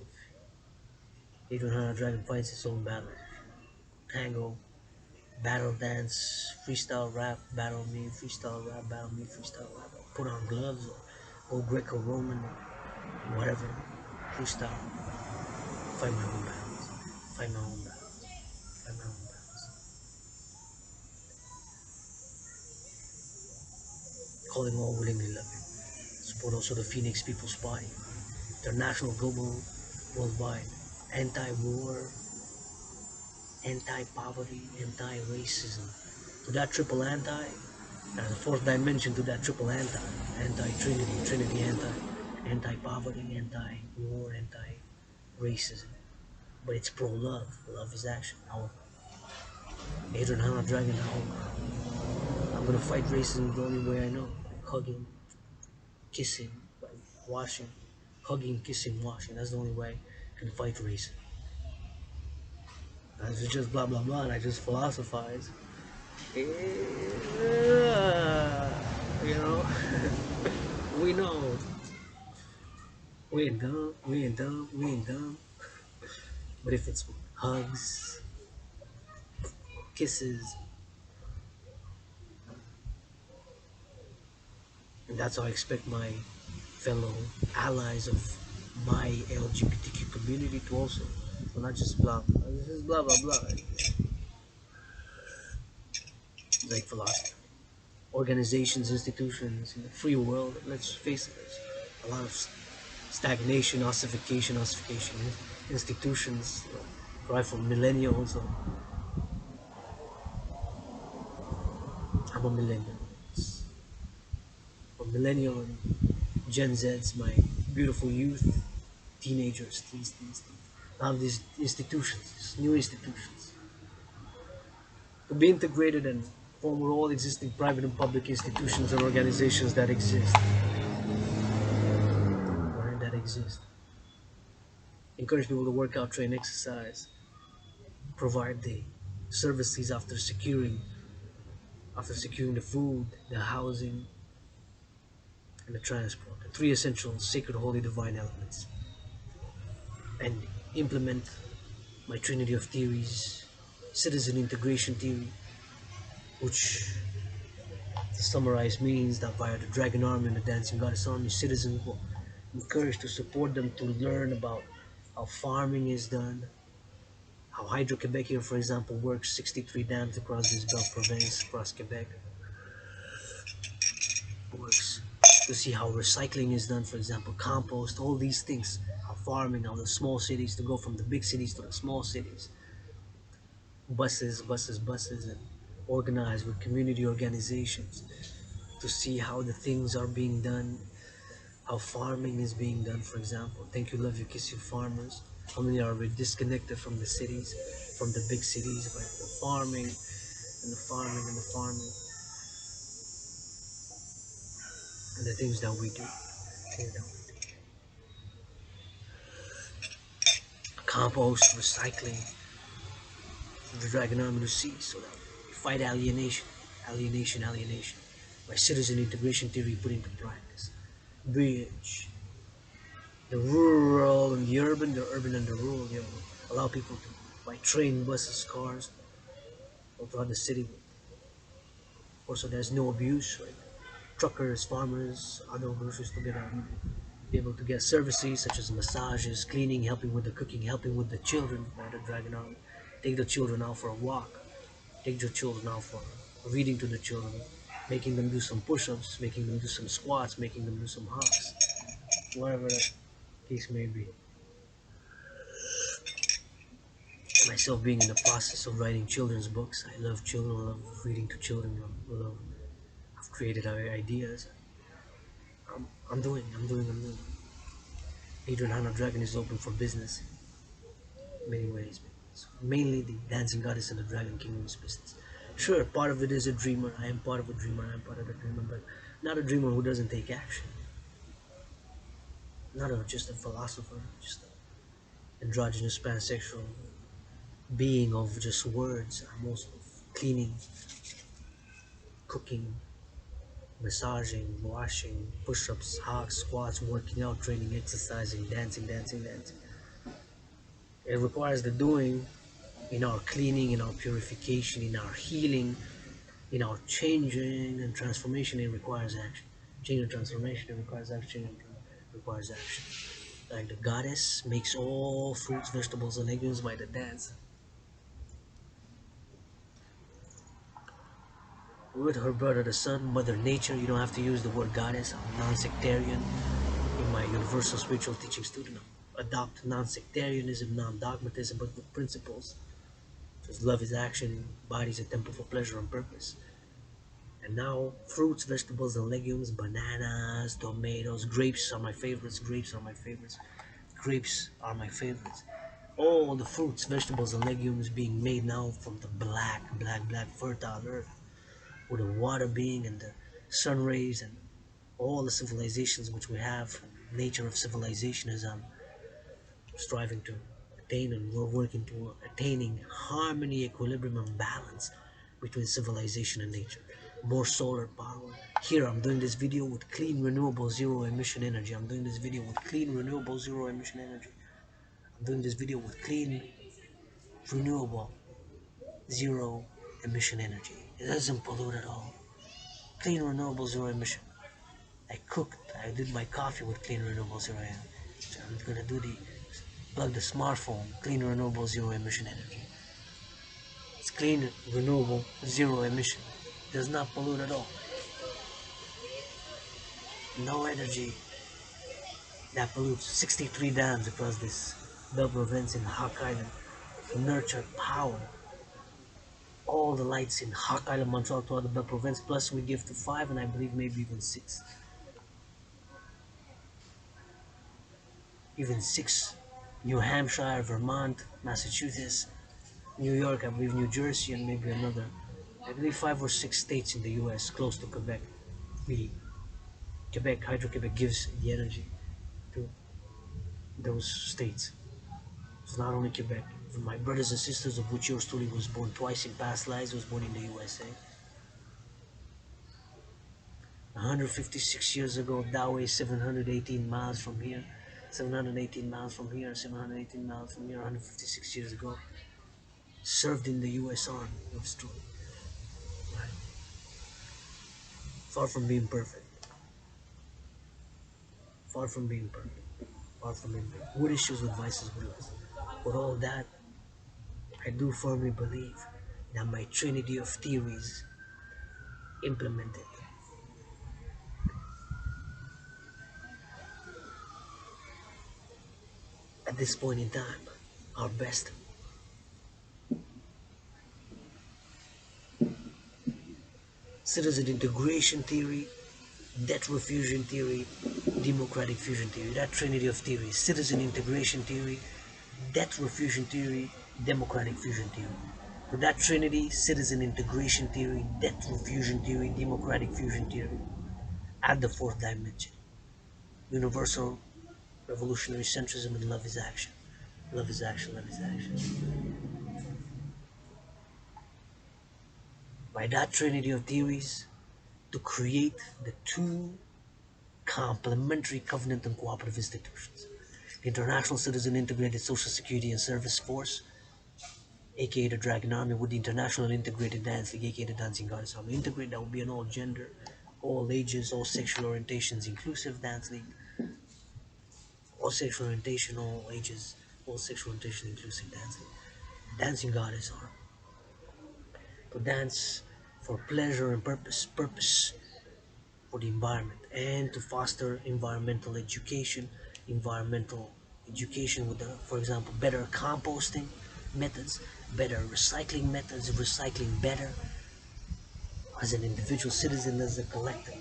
even how a dragon fights its own battle. Tango, battle dance, freestyle rap, battle me, freestyle rap, battle me, freestyle rap. Put on gloves or go Greco-Roman. whatever, freestyle, find my own balance, find my own balance, find my own balance. Calling all willingly loving. Support also the Phoenix People's Party, international, global, worldwide, anti-war, anti-poverty, anti-racism. To that triple anti, there's a fourth dimension to that triple anti, anti-trinity, trinity anti-poverty, anti-war, anti-racism. But it's pro-love. Love is action. Now, Adrian Hanna Dragan, now I'm gonna fight racism the only way I know. Like hugging, kissing, like washing. Hugging, kissing, washing. That's the only way I can fight racism. If it's just blah blah blah and I just philosophize, you know, we know we ain't dumb, we ain't dumb, we ain't dumb. But if it's hugs, kisses, and that's how I expect my fellow allies of my LGBTQ community to also, so not just blah blah, it's just blah blah blah. Like philosophy, organizations, institutions in the free world. Let's face it, there's a lot of stagnation, ossification. Institutions right from millennials. I'm a millennial. A millennial and Gen Zs, my beautiful youth, teenagers, teens. Now these institutions, these new institutions, to be integrated and form with all existing private and public institutions and organizations that exist, Encourage people to work out, train, exercise, provide the services after securing the food, the housing, and the transport, the three essential sacred holy divine elements, and implement my trinity of theories, citizen integration theory, which to summarize means that via the Dragon Army and the Dancing Goddess Army, citizens will encourage to support them to learn about how farming is done, how Hydro-Quebec here, for example, works 63 dams across this belt province, across Quebec, works to see how recycling is done, for example, compost, all these things, how farming, how the small cities to go from the big cities to the small cities, buses, and organize with community organizations to see how the things are being done, how farming is being done, for example. Thank you, love you, kiss you, farmers. How many are we disconnected from the cities, from the big cities, by the farming and the farming and the farming and the things that we do. Compost, recycling, the Dragon Army to see so that we fight alienation. By citizen integration theory put into practice. Bridge the rural and the urban, and the rural, allow people to by train, buses, cars, all throughout the city. Also, there's no abuse, right? Truckers, farmers, other workers to be able to get services such as massages, cleaning, helping with the cooking, helping with the children by the Dragon Army. Take the children out for a walk. Take your children out for reading to the children, making them do some push-ups, making them do some squats, making them do some hops, whatever the case may be. Myself being in the process of writing children's books, I love children, I love reading to children, I've created ideas. I'm doing. Adrian Hanna Dragon is open for business in many ways. So mainly the Dancing Goddess and the Dragon Kingdom's business. Sure, part of it is a dreamer. I am part of a dreamer. I am part of a dreamer, but not a dreamer who doesn't take action. Not just a philosopher, just an androgynous pansexual being of just words. I'm also cleaning, cooking, massaging, washing, push-ups, hops, squats, working out, training, exercising, dancing. It requires the doing in our cleaning, in our purification, in our healing, in our changing and transformation. It requires action. Change and transformation, it requires action. requires action. Like the goddess makes all fruits, vegetables, and legumes by the dance. With her brother the sun, Mother Nature, you don't have to use the word goddess. I'm non-sectarian. In my universal spiritual teaching student, adopt non-sectarianism, non-dogmatism, but with principles. Because love is action, body is a temple for pleasure and purpose. And now, fruits, vegetables, and legumes, bananas, tomatoes, grapes are my favorites. Grapes are my favorites. Grapes are my favorites. All the fruits, vegetables, and legumes being made now from the black fertile earth, with the water being and the sun rays and all the civilizations which we have. Nature of civilization is striving to attain, and we're working to attaining harmony, equilibrium, and balance between civilization and nature. More solar power. Here I'm doing this video with clean, renewable, zero emission energy. I'm doing this video with clean, renewable, zero emission energy. I'm doing this video with clean, renewable, zero emission energy. It doesn't pollute at all. Clean, renewable, zero emission. I did my coffee with clean, renewable, zero emission. I'm gonna do the plug the smartphone, clean, renewable, zero emission energy. It's clean, renewable, zero emission. Does not pollute at all. No energy that pollutes. 63 dams across this belt province in Hawk Island nurture power. All the lights in Hawk Island, Montreal, to the belt province, plus we give to 5 and I believe maybe even 6. Even 6. New Hampshire, Vermont, Massachusetts, New York, I believe New Jersey, and maybe another. I believe 5 or 6 states in the US close to Quebec. Hydro-Quebec gives the energy to those states. It's not only Quebec. For my brothers and sisters, of which yours truly was born twice in past lives, was born in the USA. 156 years ago, that way 718 miles from here. 718 miles from here, 718 miles from here, 156 years ago. Served in the US Army, yours truly. Far from being perfect. Far from being perfect. Far from being perfect. With issues, with vices, with us. With all that, I do firmly believe that my trinity of theories implemented at this point in time are best. Citizen integration theory, debt refusion theory, democratic fusion theory. That trinity of theories: citizen integration theory, debt refusion theory, democratic fusion theory. To that trinity: citizen integration theory, debt refusion theory, democratic fusion theory, add the fourth dimension: universal revolutionary centrism, and love is action. Love is action, love is action. By that trinity of theories, to create the two complementary covenant and cooperative institutions: the International Citizen Integrated Social Security and Service Force, aka the Dragan Army, with the International Integrated Dance League, aka the Dancing Goddess Army. Integrate, that will be an all gender, all ages, all sexual orientations inclusive dance league. All sexual orientation, all ages, all sexual orientation inclusive dance league. Dancing Goddess Army. To dance for pleasure and purpose for the environment, and to foster environmental education with, for example, better composting methods, better recycling methods, recycling better as an individual citizen, as a collective.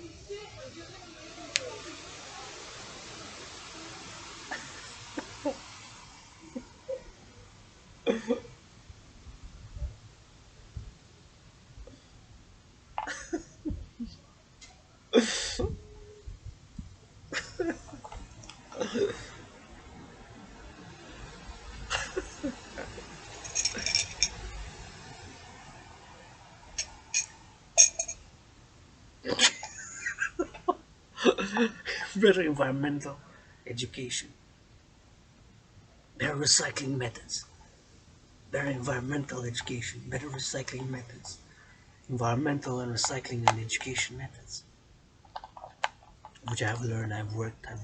Better environmental education, better recycling methods, better environmental education, better recycling methods, environmental and recycling and education methods. which I have learned. I've worked in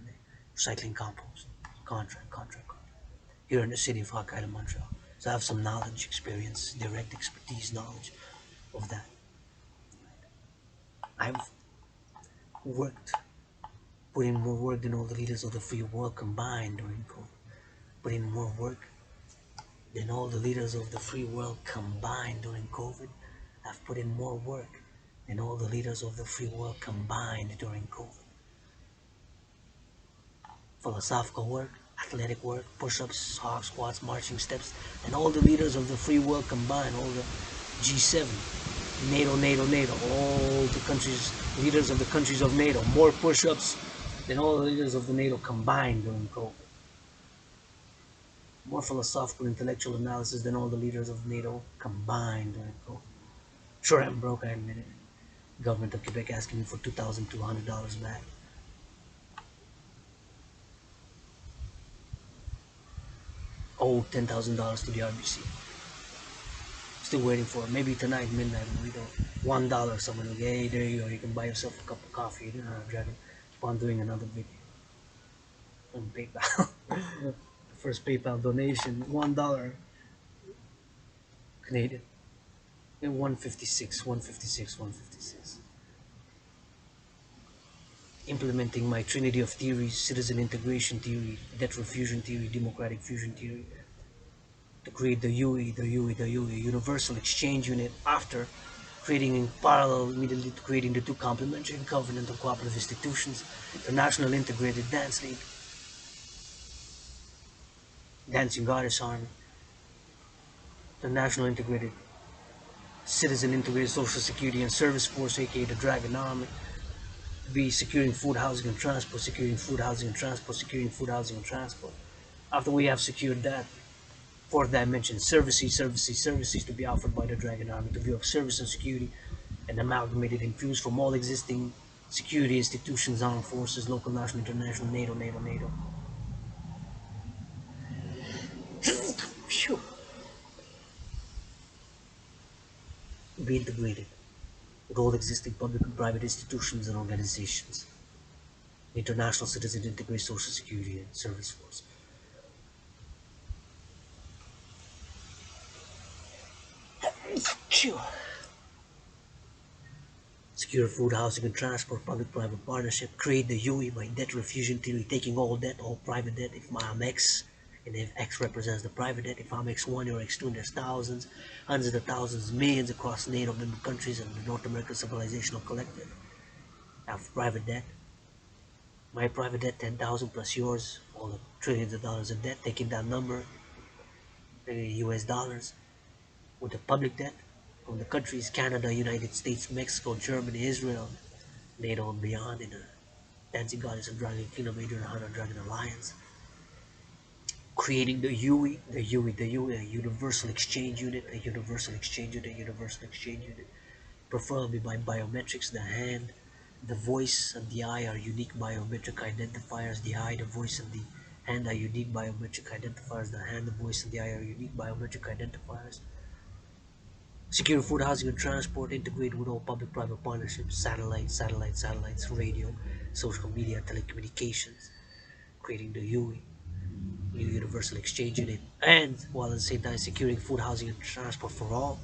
the recycling compost, contract here in the city of Hokkaido, Montreal. So I have some knowledge, experience, direct expertise, knowledge of that. I've worked, put in more work than all the leaders of the free world combined during COVID. Put in more work than all the leaders of the free world combined during COVID. I've put in more work than all the leaders of the free world combined during COVID. Philosophical work, athletic work, push-ups, hog squats, marching steps, and all the leaders of the free world combined, all the G7, NATO, all the countries, leaders of the countries of NATO, more push-ups than all the leaders of the NATO combined during COVID. More philosophical, intellectual analysis than all the leaders of NATO combined during COVID. Sure, I'm broke, I admit it. Government of Quebec asking me for $2,200 back. Owe $10,000 to the RBC. Still waiting for it. Maybe tonight, midnight, we do $1. Someone will get, hey, there you go. You can buy yourself a cup of coffee. Dragan. Upon doing another video on PayPal. First PayPal donation, $1 Canadian. And 156, 156, 156. Implementing my trinity of theories: citizen integration theory, debt refusion theory, democratic fusion theory, to create the UE, universal exchange unit, after creating in parallel, immediately to creating the two complementary and covenant of cooperative institutions, the National Integrated Dance League, Dancing Goddess Army, the National Integrated Citizen Integrated Social Security and Service Force, aka the Dragan Army, to be securing food, housing, and transport, securing food, housing, and transport, securing food, housing, and transport. After we have secured that, fourth dimension, services to be offered by the Dragan Army, to view of service and security, and amalgamated, infused from all existing security institutions, armed forces, local, national, international, NATO. Phew. Be integrated with all existing public and private institutions and organizations. The International Citizen Integrated Social Security and Service Force. Phew. Secure food, housing, and transport, public-private partnership. Create the UE by debt refusion theory, taking all debt, all private debt. If I'm X, and if X represents the private debt, if I'm X1 or X2, and there's thousands, hundreds of thousands, millions across NATO member countries and the North American Civilizational Collective have private debt. My private debt, 10,000 plus yours, all the trillions of dollars of debt, taking that number, US dollars, with the public debt from the countries Canada, United States, Mexico, Germany, Israel, NATO and beyond, in a Dancing Goddess and Dragan Kingdom, Major and Hunter Dragon Alliance. Creating the UE, a universal exchange unit, preferably by biometrics. The hand, the voice, and the eye are unique biometric identifiers. The eye, the voice, and the hand are unique biometric identifiers. The hand, the voice, and the eye are unique biometric identifiers. Secure food, housing, and transport, integrated with all public-private partnerships, satellites, radio, social media, telecommunications, creating the UE, new universal exchange unit, and while at the same time securing food, housing, and transport for all.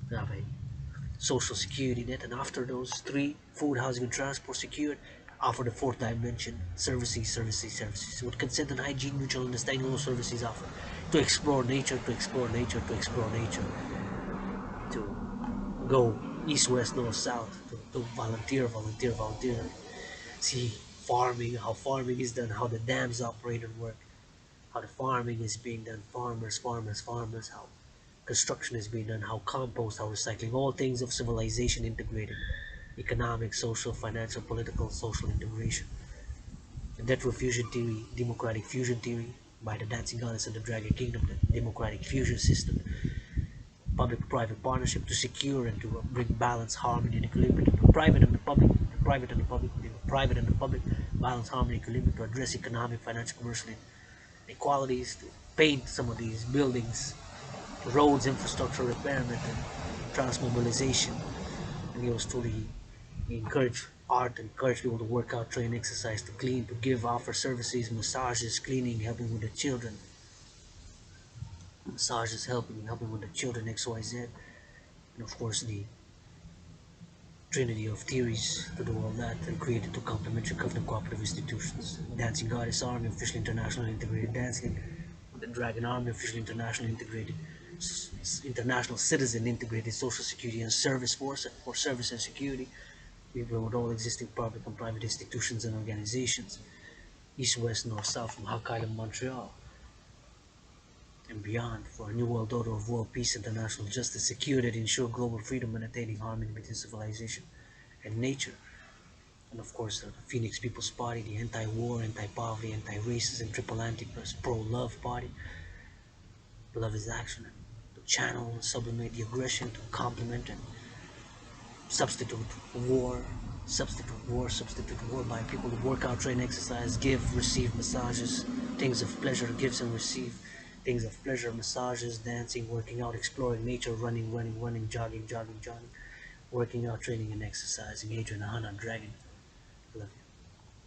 We have a social security net, and after those three, food, housing, and transport secured, offer the fourth dimension, services, with consent and hygiene, mutual understanding, all services offered, to explore nature, to go east, west, north, south, to volunteer, see farming, how farming is done, how the dams operate and work, how the farming is being done, farmers, how construction is being done, how compost, how recycling, all things of civilization integrated, economic, social, financial, political, social integration. The debt refusion theory, democratic fusion theory, by the Dancing Goddess and the Dragon Kingdom, the democratic fusion system, public-private partnership to secure and to bring balance, harmony, and equilibrium to the private and the public, balance, harmony, equilibrium to address economic, financial, commercial inequalities, to paint some of these buildings, roads, infrastructure repairment, and transmobilization. And he was truly encouraged art, encourage people to work out, train, exercise, to clean, to give, offer services, massages, cleaning, helping with the children, massages, helping with the children, XYZ, and of course the trinity of theories to do all that, and created two complementary covenant cooperative institutions. Dancing Goddess Army, officially international integrated dancing. The Dragan Army, officially international integrated international citizen integrated social security and service force for service and security. We promote all existing public and private institutions and organizations, east, west, north, south, from Hawk Island, Montreal, and beyond, for a new world order of world peace, international justice, security that ensure global freedom and attaining harmony between civilization and nature. And of course, the Phoenix People's Party, the anti-war, anti-poverty, anti-racism, triple anti-plus pro-love party. Love is action, and to channel and sublimate the aggression, to complement and substitute war, substitute war by people who work out, train, exercise, give, receive massages, things of pleasure, gives and receive, things of pleasure, massages, dancing, working out, exploring nature, running, jogging, working out, training and exercising. Adrian, Hana, Dragan, love you.